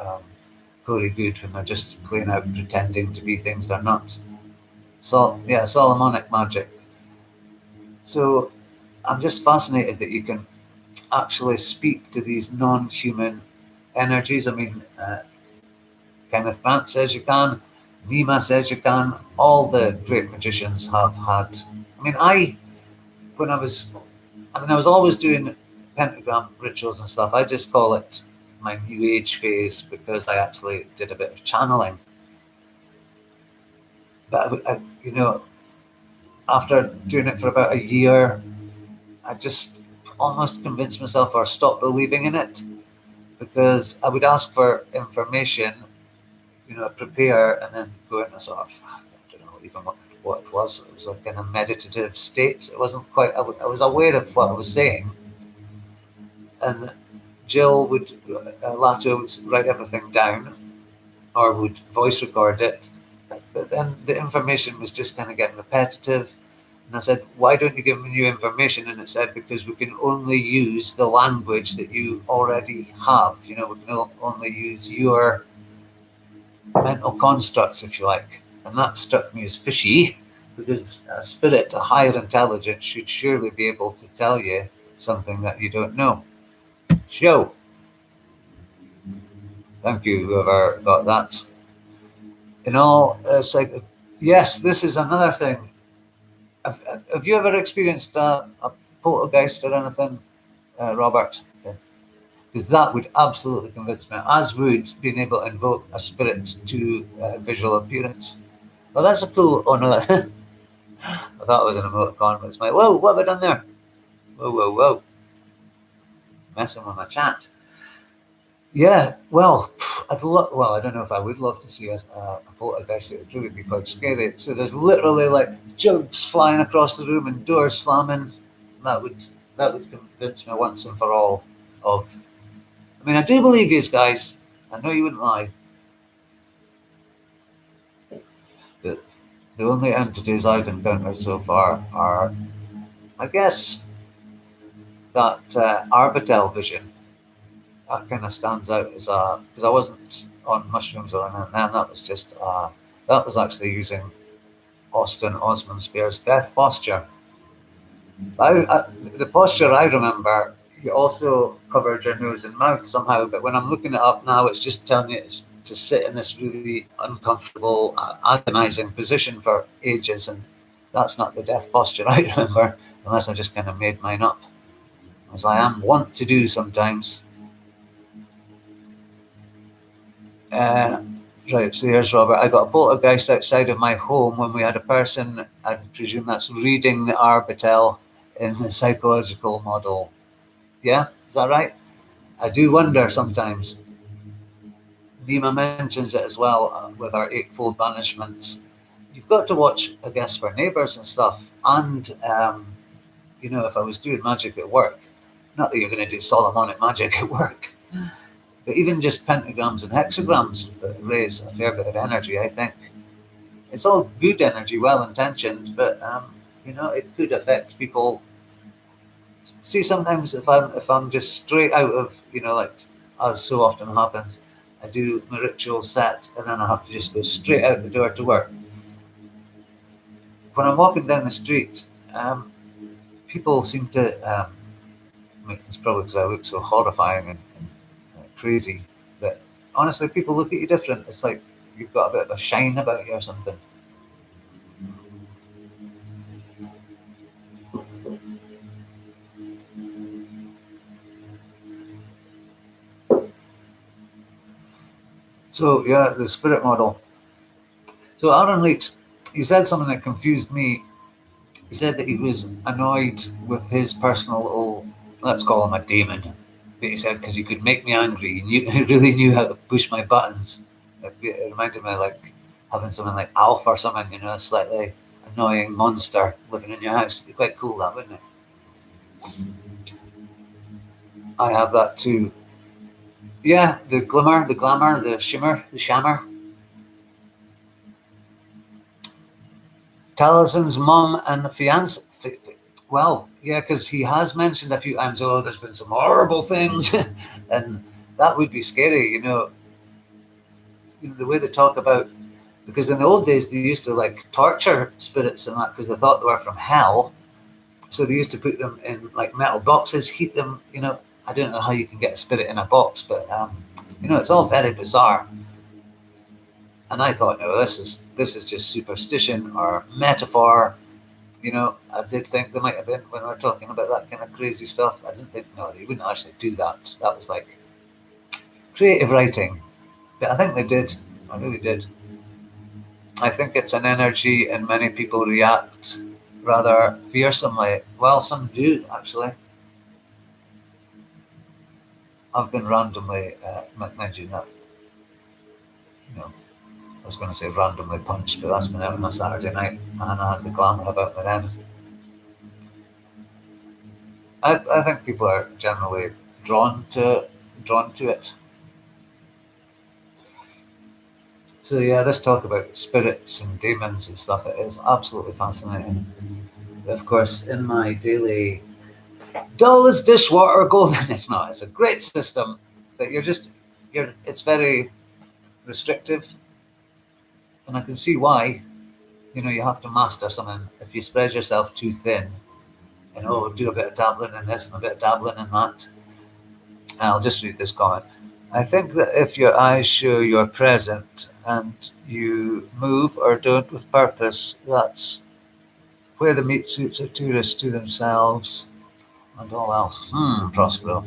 S1: Corey Good, when they're just playing out, pretending to be things they're not. Solomonic magic. So I'm just fascinated that you can actually speak to these non-human energies. I mean, Kenneth Grant says you can, Nima says you can, all the great magicians have had. I mean, I was always doing pentagram rituals and stuff. I just call it my New Age phase because I actually did a bit of channeling. But after doing it for about a year, I just almost convinced myself or stopped believing in it, because I would ask for information, prepare, and then go into sort of, I don't know even what it was. It was like in a meditative state. It wasn't quite, I was aware of what I was saying. And Jill would, Lato would write everything down or would voice record it. But then the information was just kind of getting repetitive. And I said, why don't you give me new information? And it said, because we can only use the language that you already have. We can only use your mental constructs, if you like. And that struck me as fishy, because a spirit, a higher intelligence, should surely be able to tell you something that you don't know. Show. Thank you, whoever got that. In all, yes, this is another thing. Have you ever experienced a poltergeist or anything, Robert? Because that would absolutely convince me, as would being able to invoke a spirit to visual appearance. Well, that's a cool. Oh no, I thought it was an emoticon, but it's like, whoa, what have I done there? Whoa. Messing with my chat. Yeah, well, I don't know if I would love to see a poltergeist. It would really be quite scary. So there's literally like jugs flying across the room and doors slamming. That would convince me once and for all of. I mean, I do believe these guys. I know you wouldn't lie. But the only entities I've encountered so far are, I guess, that Arbitel vision. That kind of stands out as because I wasn't on mushrooms or anything. That was just that was actually using Austin Osman Spear's death posture. The posture I remember, you also covered your nose and mouth somehow, but when I'm looking it up now, it's just telling you to sit in this really uncomfortable, agonizing position for ages, and that's not the death posture I remember, unless I just kind of made mine up, as I am wont to do sometimes. Right, so here's Robert. I got a poltergeist outside of my home when we had a person, I presume that's reading the Arbitel in the psychological model. Yeah, is that right? I do wonder sometimes. Nima mentions it as well with our eightfold banishments. You've got to watch, I guess, for neighbours and stuff. And, if I was doing magic at work, not that you're going to do Solomonic magic at work, but even just pentagrams and hexagrams raise a fair bit of energy, I think. It's all good energy, well-intentioned, but, it could affect people. See, sometimes if I'm just straight out of, like as so often happens, I do my ritual set and then I have to just go straight out the door to work. When I'm walking down the street, people seem to, it's probably because I look so horrifying and crazy, but honestly, people look at you different. It's like you've got a bit of a shine about you or something. So yeah, the spirit model. So Aaron Leach, he said something that confused me. He said that he was annoyed with his personal little, let's call him a demon. But he said because he could make me angry. He really knew how to push my buttons. It reminded me of like having something like Alf or something, a slightly annoying monster living in your house. It'd be quite cool, that, wouldn't it? I have that too. Yeah, the glimmer, the glamour, the shimmer, the shammer. Talison's mum and fiance. Well, yeah, because he has mentioned a few times, there's been some horrible things. And that would be scary, the way they talk about Because in the old days, they used to like torture spirits and that because they thought they were from hell. So they used to put them in like metal boxes, heat them, I don't know how you can get a spirit in a box, but it's all very bizarre. And I thought, no, this is just superstition or metaphor. I did think they might have been when we were talking about that kind of crazy stuff. I didn't think, no, they wouldn't actually do that. That was like creative writing. But I think they did. I really did. I think it's an energy and many people react rather fearsomely. Well, some do, actually. I've been randomly, mentioning that, I was going to say randomly punched, but that's been out on a Saturday night, and I had the glamour about me then. I think people are generally drawn to it. So yeah, this talk about spirits and demons and stuff, it is absolutely fascinating. Of course, in my daily dull as dishwater golden, it's not. It's a great system, but it's very restrictive. And I can see why. You have to master something. If you spread yourself too thin, do a bit of dabbling in this and a bit of dabbling in that. I'll just read this comment. I think that if your eyes show you're present and you move or don't with purpose, that's where the meat suits are tourists to themselves and all else. Prospero.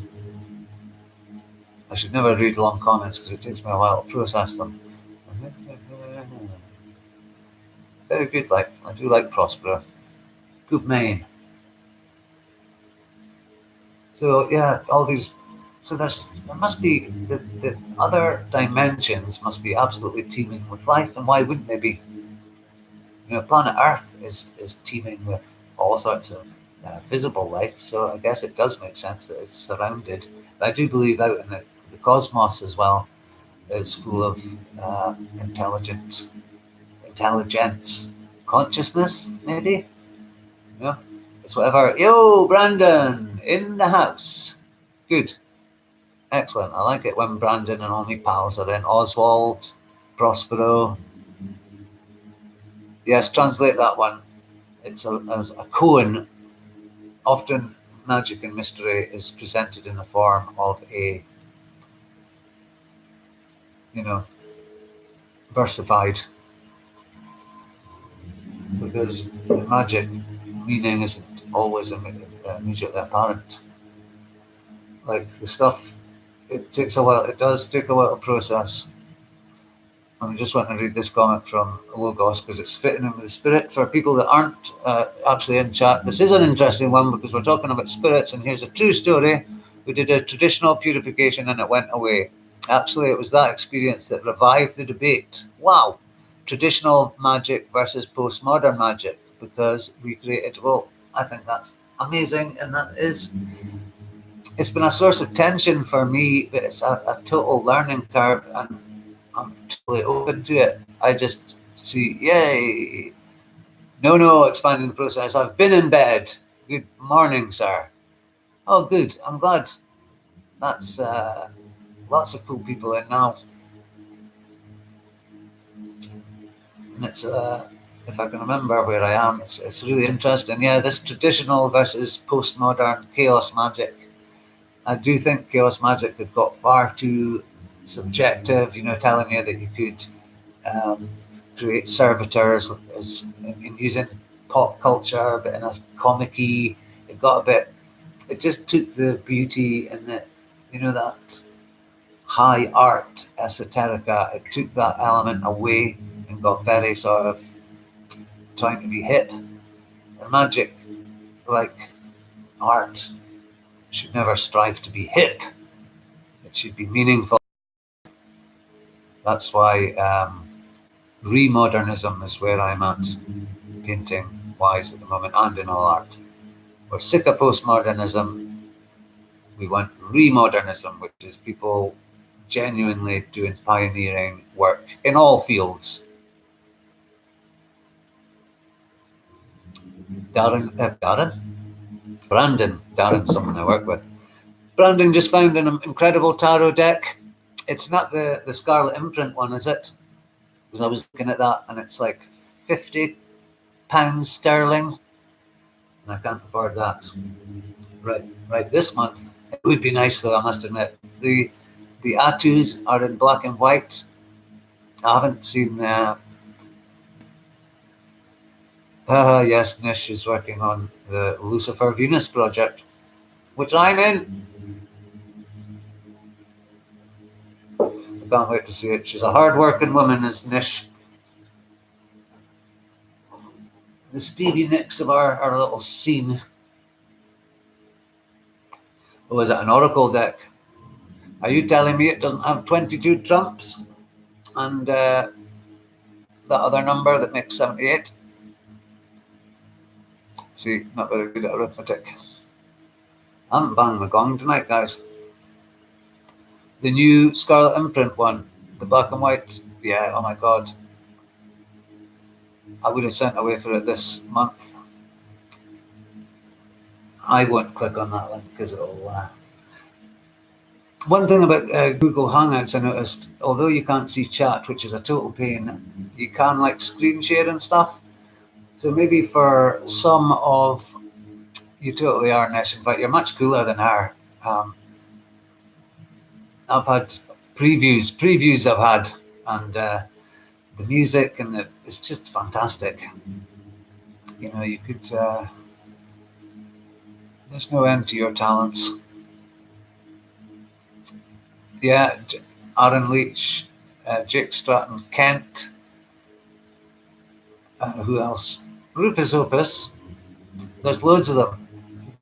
S1: I should never read long comments because it takes me a while to process them. Very good, I do like Prospero. Good man. So yeah, all these. So there must be the other dimensions must be absolutely teeming with life, and why wouldn't they be? Planet Earth is teeming with all sorts of visible life, so I guess it does make sense that it's surrounded. But I do believe out in the cosmos as well is full of intelligence, consciousness, maybe. It's whatever. Yo, Brandon in the house. Good. Excellent. I like it when Brandon and all my pals are in. Oswald, Prospero. Yes, translate that one. It's as a koan. Often magic and mystery is presented in the form of a, versified. Because the magic meaning isn't always immediately apparent. Like the stuff, it takes a while. It does take a while to process. I just want to read this comment from Logos because it's fitting in with the spirit. For people that aren't actually in chat, this is an interesting one because we're talking about spirits, and here's a true story. We did a traditional purification and it went away. Actually, it was that experience that revived the debate. Wow. Traditional magic versus postmodern magic, because we created, I think that's amazing, and it's been a source of tension for me, but it's a total learning curve, and I'm totally open to it. I just see, yay. No, expanding the process. I've been in bed. Good morning, sir. Oh, good. I'm glad. That's lots of cool people in now. And it's, if I can remember where I am, it's really interesting. Yeah, this traditional versus postmodern chaos magic. I do think chaos magic had got far too subjective, telling you that you could create servitors in using pop culture, but in a comic-y. It just took the beauty and that high art esoterica. It took that element away and got very sort of trying to be hip. And magic, like art, should never strive to be hip. It should be meaningful. That's why remodernism is where I'm at, painting-wise at the moment, and in all art. We're sick of postmodernism. We want remodernism, which is people genuinely doing pioneering work in all fields. Darren, someone I work with. Brandon just found an incredible tarot deck. It's not the Scarlet Imprint one, is it? because I was looking at that and it's like £50 sterling, and I can't afford that right this month. It would be nice though, I must admit. The Atus are in black and white. I haven't seen yes, Nish is working on the Lucifer Venus project, which I'm in. I can't wait to see it. She's a hard-working woman, is Nish. The Stevie Nicks of our little scene. Oh, is it an oracle deck? Are you telling me it doesn't have 22 trumps and that other number that makes 78? See, not very good at arithmetic. I haven't banged my gong tonight, guys. The new Scarlet Imprint one, the black and white, yeah, oh my god. I would have sent away for it this month. I won't click on that link because it'll... One thing about Google Hangouts I noticed, although you can't see chat, which is a total pain, you can like screen share and stuff. So maybe for some of... You totally are, Nish. In fact, you're much cooler than her. I've had previews I've had, and the music and it's just fantastic. You know, you could... there's no end to your talents. Yeah, Aaron Leach, Jake Stratton, Kent. Who else? Rufus Opus. There's loads of them.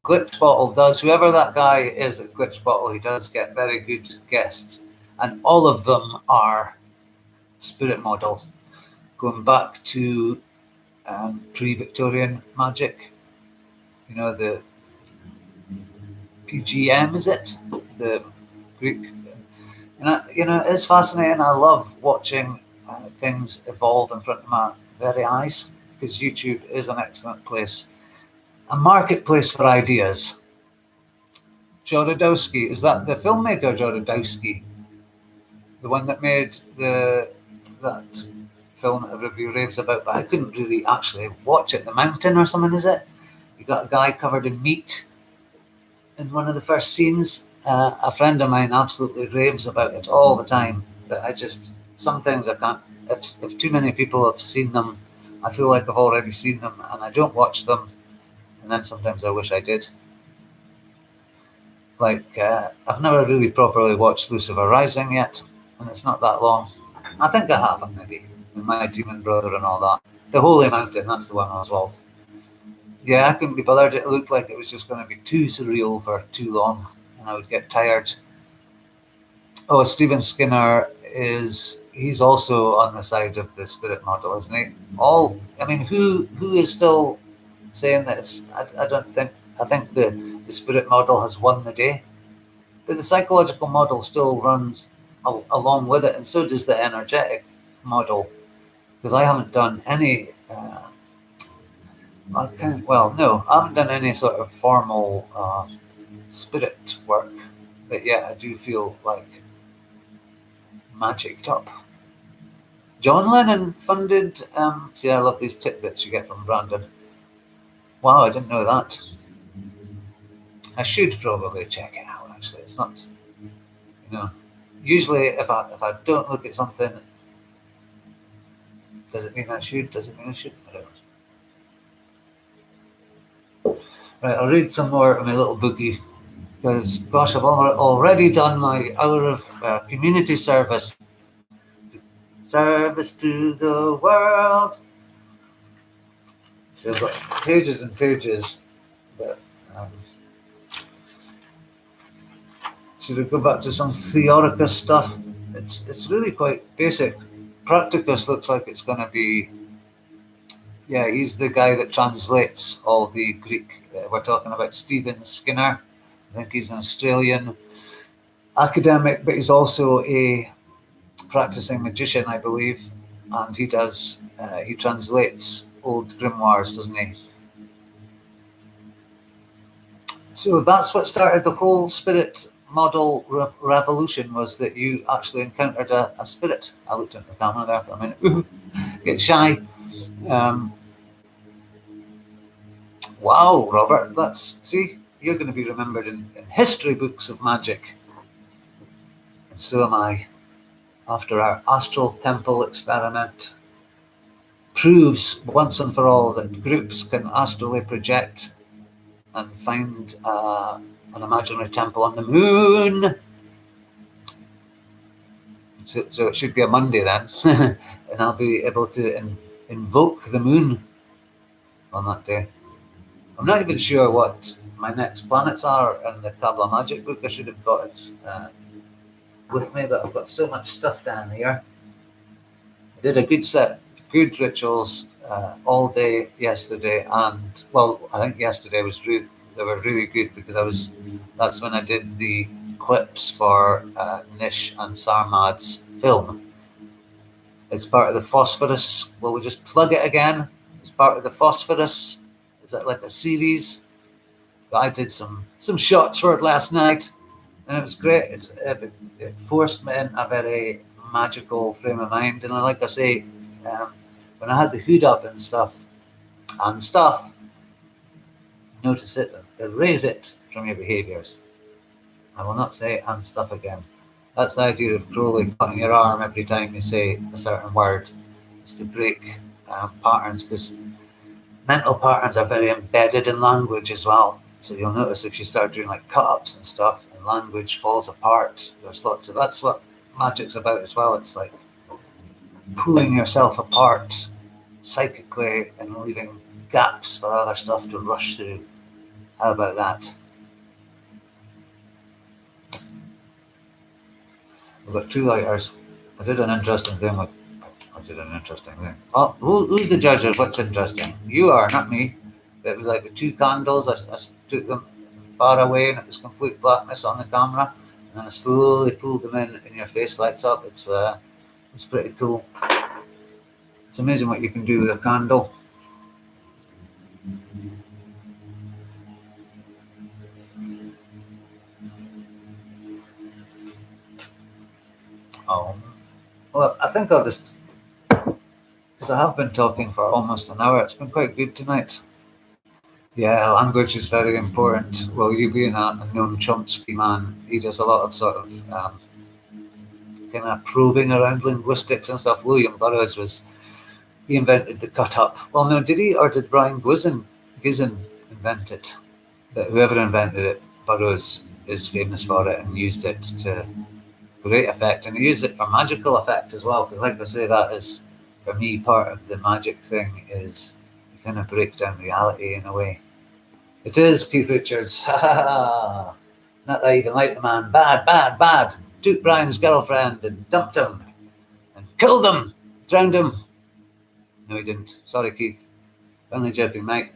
S1: Glitch Bottle does. Whoever that guy is at Glitch Bottle, he does get very good guests. And all of them are spirit model. Going back to pre-Victorian magic. You know, the PGM, is it? The Greek. You know, it's fascinating. I love watching things evolve in front of my very eyes, because YouTube is an excellent place. A marketplace for ideas. Jodorowsky, is that the filmmaker Jodorowsky? The one that made that film that everybody raves about, but I couldn't really actually watch it. The Mountain or something, is it? You got a guy covered in meat in one of the first scenes. A friend of mine absolutely raves about it all the time, but I just, sometimes I can't, if too many people have seen them, I feel like I've already seen them and I don't watch them, and then sometimes I wish I did. Like, I've never really properly watched Lucifer Rising yet, and it's not that long. I think I have, maybe. My Demon Brother and all that. The Holy Mountain, that's the one, Oswald. Yeah, I couldn't be bothered. It looked like it was just going to be too surreal for too long, and I would get tired. Oh, Stephen Skinner he's also on the side of the spirit model, isn't he? I mean, who is still saying this? I think the spirit model has won the day, but the psychological model still runs along with it, and so does the energetic model, because I haven't done any I haven't done any sort of formal spirit work, but yeah, I do feel like magicked up. John Lennon funded, see, I love these tidbits you get from Brandon. Wow, I didn't know that. I should probably check it out, actually. It's not, usually if I don't look at something, does it mean I should? Does it mean I should? I don't know. Right, I'll read some more of my little bookie, because, gosh, I've already done my hour of community service. Service to the world. So I've got pages and pages, but should I go back to some Theoricus stuff? It's really quite basic. Practicus looks like it's going to be, yeah, he's the guy that translates all the Greek. We're talking about Stephen Skinner. I think he's an Australian academic, but he's also a practicing magician, I believe, and he translates old grimoires, doesn't he? So that's what started the whole spirit model revolution was that you actually encountered a spirit. I looked at the camera there for a minute. Get shy. Wow, Robert, see, you're going to be remembered in history books of magic. And so am I. After our Astral Temple experiment proves once and for all that groups can astrally project and find an imaginary temple on the moon. So it should be a Monday then, and I'll be able to invoke the moon on that day. I'm not even sure what my next planets are in the Kabbalah Magic book. I should have got it with me, but I've got so much stuff down here. I did a good rituals all day yesterday, and well, I think yesterday they were really good because that's when I did the clips for Nish and Sarmad's film. It's part of the Phosphorus. Will we just plug it again? It's part of the Phosphorus. Is that like a series? I did some shots for it last night, and it was great. It forced me in a very magical frame of mind, and like I say, when I had the hood up and stuff, notice it, erase it from your behaviours. I will not say and stuff again. That's the idea of Crowley cutting your arm every time you say a certain word. It's to break patterns, because mental patterns are very embedded in language as well. So you'll notice if you start doing like cut-ups and stuff, and language falls apart. There's lots of, that's what magic's about as well. It's like pulling yourself apart psychically and leaving gaps for other stuff to rush through. How about that? We've got 2 lighters. I did an interesting thing. Oh, who's the judge of what's interesting? You are, not me. It was like the 2 candles. I took them far away, and it was complete blackness on the camera. And then I slowly pulled them in, and your face lights up. It's pretty cool. It's amazing what you can do with a candle. Well, I think I'll just, because I have been talking for almost an hour. It's been quite good tonight. Yeah, language is very important. Well, you being a known Chomsky man, he does a lot of sort of kind of probing around linguistics and stuff. William Burroughs he invented the cut-up. Well, no, did he, or did Brian Gizen invent it? But whoever invented it, Burroughs is famous for it and used it to great effect, and he used it for magical effect as well, because like I say, that is for me part of the magic thing, is you kind of break down reality in a way. It is Keith Richards. Not that I even like the man. Bad. Took Brian's girlfriend and dumped him and killed him, drowned him. No, he didn't. Sorry, Keith. Only joking, mate.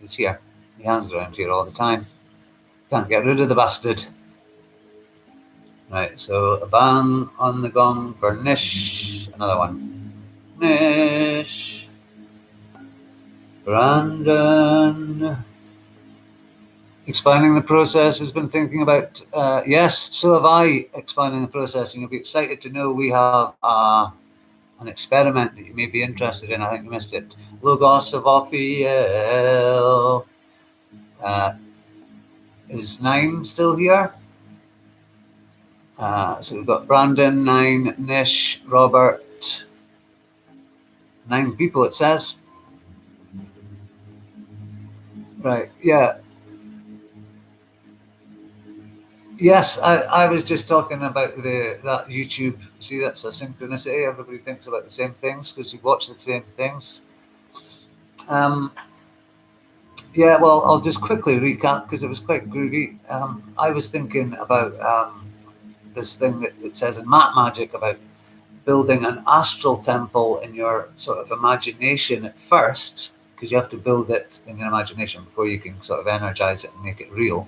S1: He's here. He hangs around here all the time. Can't get rid of the bastard. Right, so a bang on the gong for Nish. Another one. Nish. Brandon. Explaining the process has been thinking about, yes, so have I, explaining the process, and you'll be excited to know we have an experiment that you may be interested in. I think you missed it. Logos of Ophiel. Is 9 still here? So we've got Brandon, 9, Nish, Robert, 9 people it says. Right, yeah. Yes, I was just talking about that YouTube. See, that's a synchronicity. Everybody thinks about the same things because you watch the same things. Yeah, well, I'll just quickly recap because it was quite groovy. I was thinking about this thing that it says in Mat Magic about building an astral temple in your sort of imagination at first, because you have to build it in your imagination before you can sort of energize it and make it real.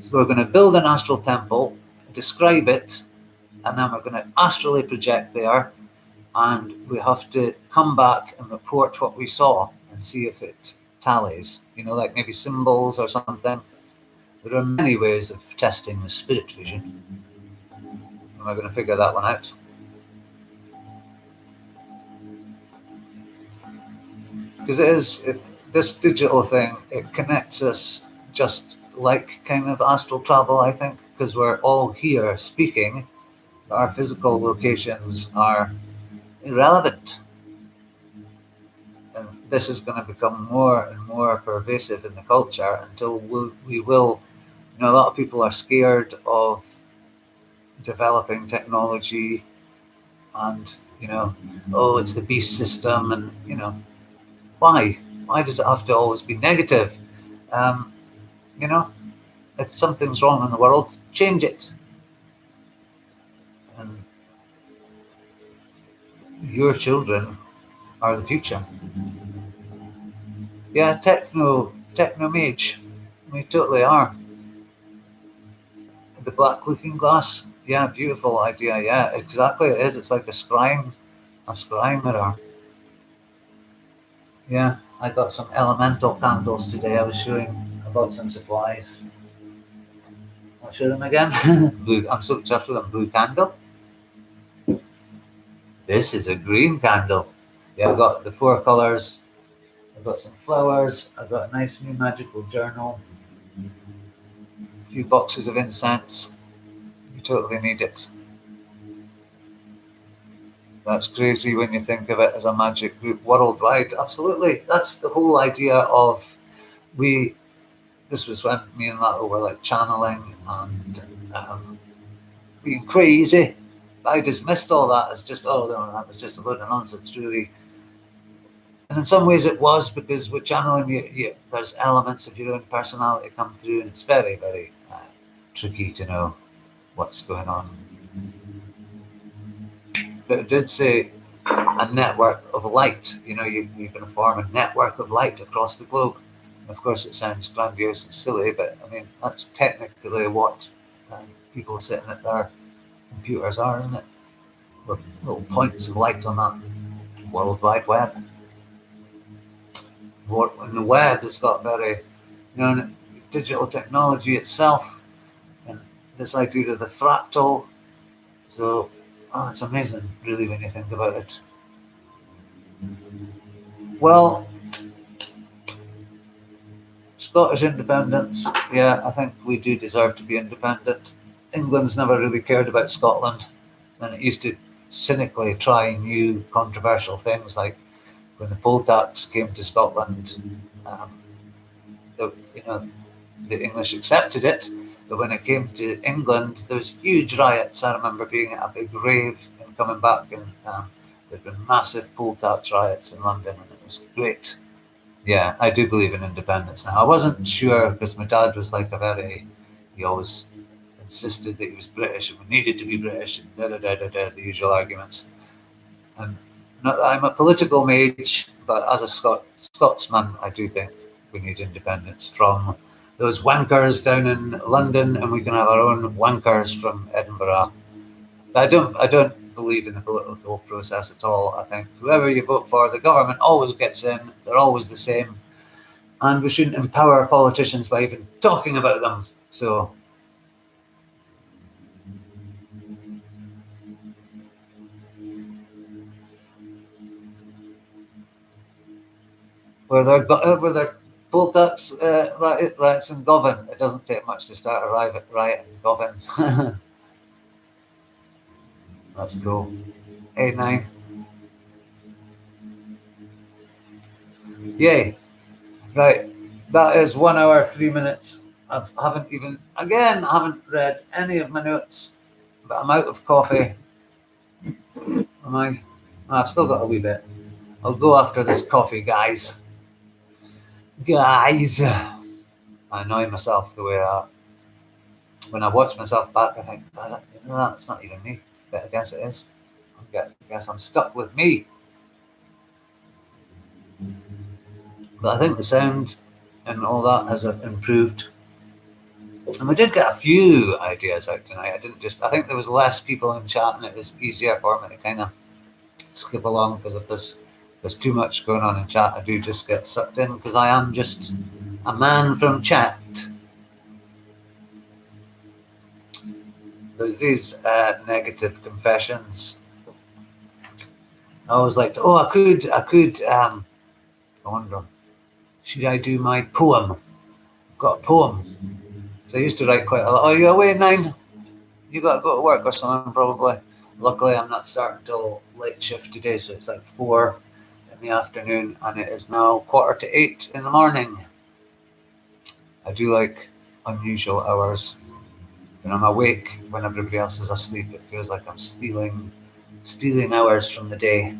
S1: So we're going to build an astral temple, describe it, and then we're going to astrally project there, and we have to come back and report what we saw and see if it tallies, you know, like maybe symbols or something. There are many ways of testing the spirit vision. Am I going to figure that one out? Because this digital thing, it connects us just like kind of astral travel, I think, because we're all here speaking. Our physical locations are irrelevant. And this is going to become more and more pervasive in the culture until we will, a lot of people are scared of developing technology and, oh, it's the beast system, and, why? Why does it have to always be negative? If something's wrong in the world, change it. And your children are the future. Yeah, techno mage. We totally are. The black looking glass. Yeah, beautiful idea. Yeah, exactly. It is. It's like a scrying mirror. Yeah, I got some elemental candles today. I bought some supplies. I'll show them again. Blue. I'm so chuffed with them. Blue candle. This is a green candle. Yeah, I've got the 4 colors. I've got some flowers. I've got a nice new magical journal. A few boxes of incense. You totally need it. That's crazy when you think of it as a magic group worldwide. Absolutely. That's the whole idea of this was when me and Lato were like channeling and being crazy. I dismissed all that as just, oh, no, that was just a load of nonsense, really. And in some ways it was, because with channeling, there's elements of your own personality come through, and it's very, very tricky to know what's going on. But it did say a network of light. You're going to form a network of light across the globe. And of course, it sounds grandiose and silly, but I mean, that's technically what people sitting at their computers are, isn't it? We're little points of light on that World Wide Web. And the web has got very, digital technology itself, and this idea of the fractal. So, it's amazing, really, when you think about it. Well, Scottish independence, yeah, I think we do deserve to be independent. England's never really cared about Scotland, and it used to cynically try new controversial things, like when the poll tax came to Scotland, the English accepted it, but when it came to England, there was huge riots. I remember being at a big rave and coming back, and there'd been massive poll tax riots in London, and it was great. Yeah, I do believe in independence now. I wasn't sure, because my dad was like he always insisted that he was British and we needed to be British, and the usual arguments. And not that I'm a political mage, but as a Scotsman, I do think we need independence from those wankers down in London, and we can have our own wankers from Edinburgh. But I don't believe in the political process at all. I think whoever you vote for, the government always gets in. They're always the same, and we shouldn't empower politicians by even talking about them. So. Where they're poll tax riots in Govan, it doesn't take much to start a riot in Govan. That's cool. A9. Yay. Right. That is 1 hour, 3 minutes. I haven't read any of my notes, but I'm out of coffee. Am I? I've still got a wee bit. I'll go after this coffee, guys. I annoy myself the way when I watch myself back, I think, that's not even me. But I guess it is. I guess I'm stuck with me. But I think the sound and all that has improved. And we did get a few ideas out tonight. I think there was less people in chat, and it was easier for me to kind of skip along, because if there's too much going on in chat, I do just get sucked in, because I am just a man from chat. There's these negative confessions. I always like to, I wonder, should I do my poem? I've got a poem. So I used to write quite a lot. Oh, you away at 9? You got to go to work or something, probably. Luckily, I'm not starting till late shift today, so it's like 4 in the afternoon, and it is now 7:45 in the morning. I do like unusual hours. When I'm awake, when everybody else is asleep, it feels like I'm stealing hours from the day.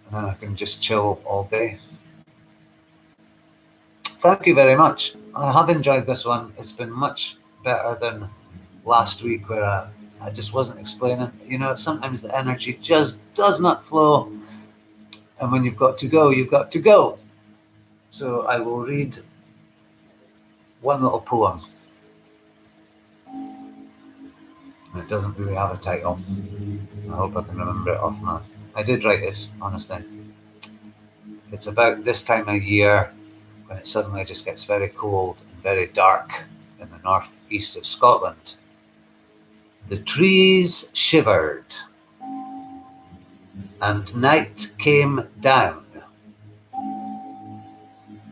S1: And then I can just chill all day. Thank you very much. I have enjoyed this one. It's been much better than last week where I just wasn't explaining. You know, sometimes the energy just does not flow. And when you've got to go, you've got to go. So I will read one little poem. It doesn't really have a title. I hope I can remember it off now. I did write it, honestly. It's about this time of year when it suddenly just gets very cold and very dark in the northeast of Scotland. The trees shivered, and night came down.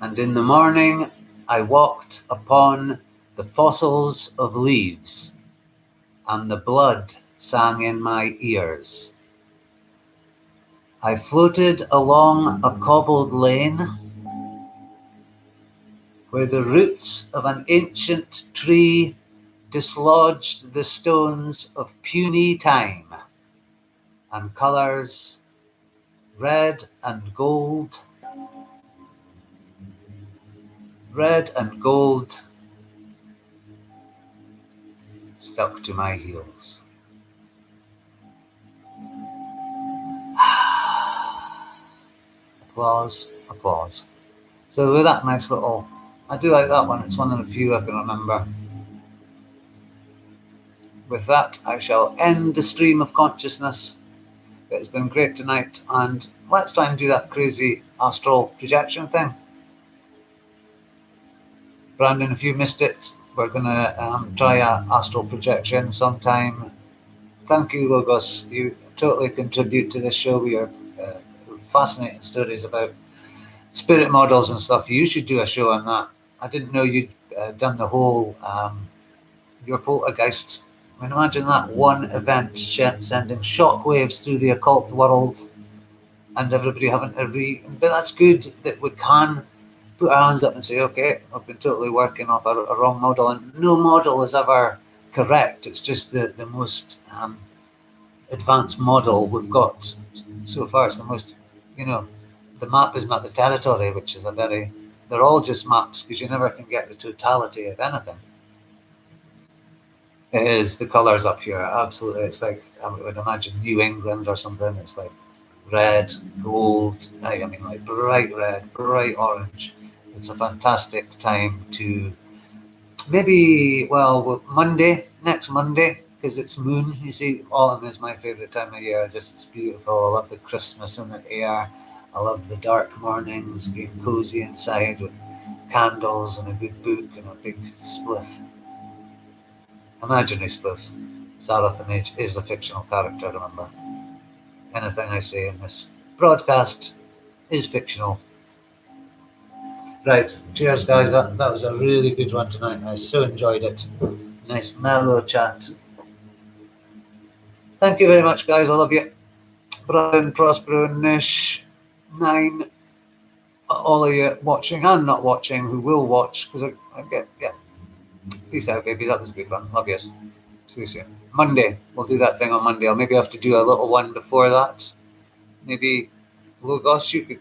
S1: And in the morning I walked upon the fossils of leaves, and the blood sang in my ears. I floated along a cobbled lane where the roots of an ancient tree dislodged the stones of puny time, and colours, red and gold, stuck to my heels. Applause, applause. So with that nice little, I do like that one. It's one of the few I can remember. With that, I shall end the stream of consciousness. It's been great tonight, and let's try and do that crazy astral projection thing. Brandon, if you missed it, we're going to try an astral projection sometime. Thank you, Logos. You totally contribute to this show. We are fascinating stories about spirit models and stuff. You should do a show on that. I didn't know you'd done the whole your poltergeist. I mean, imagine that one event sending shockwaves through the occult world, and everybody having to but that's good that we can put our hands up and say, okay, I've been totally working off a wrong model, and no model is ever correct. It's just the most advanced model we've got so far. It's the most, the map is not the territory, which is they're all just maps, because you never can get the totality of anything. It is the colours up here, absolutely. It's like, I would imagine New England or something. It's like red, gold, I mean like bright red, bright orange. It's a fantastic time to maybe, next Monday, because it's moon. You see, autumn is my favourite time of year. Just, it's beautiful. I love the Christmas in the air. I love the dark mornings, being cozy inside with candles and a good book and a big spliff. Imaginary spliff. Sarah the Mage is a fictional character, remember. Anything I say in this broadcast is fictional. Right, cheers guys. That was a really good one tonight. I so enjoyed it. Nice mellow chat. Thank you very much, guys. I love you. Brian, Prospero, Nish, 9, all of you watching and not watching who will watch, because I get, peace out, baby. That was a good one. Love you. See you soon. Monday, we'll do that thing on Monday. I'll maybe have to do a little one before that. Maybe Logos, you could,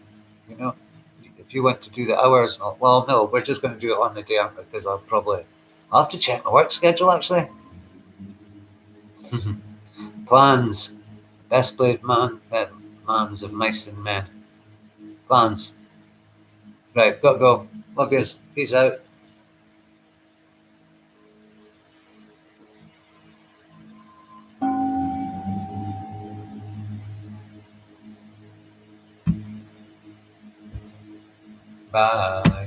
S1: if you went to do the hours. Well, no, we're just going to do it on the day, because I'll have to check my work schedule, actually. Plans. Best played mans of mice and men. Plans. Right, gotta go. Love yous. Peace out. Bye.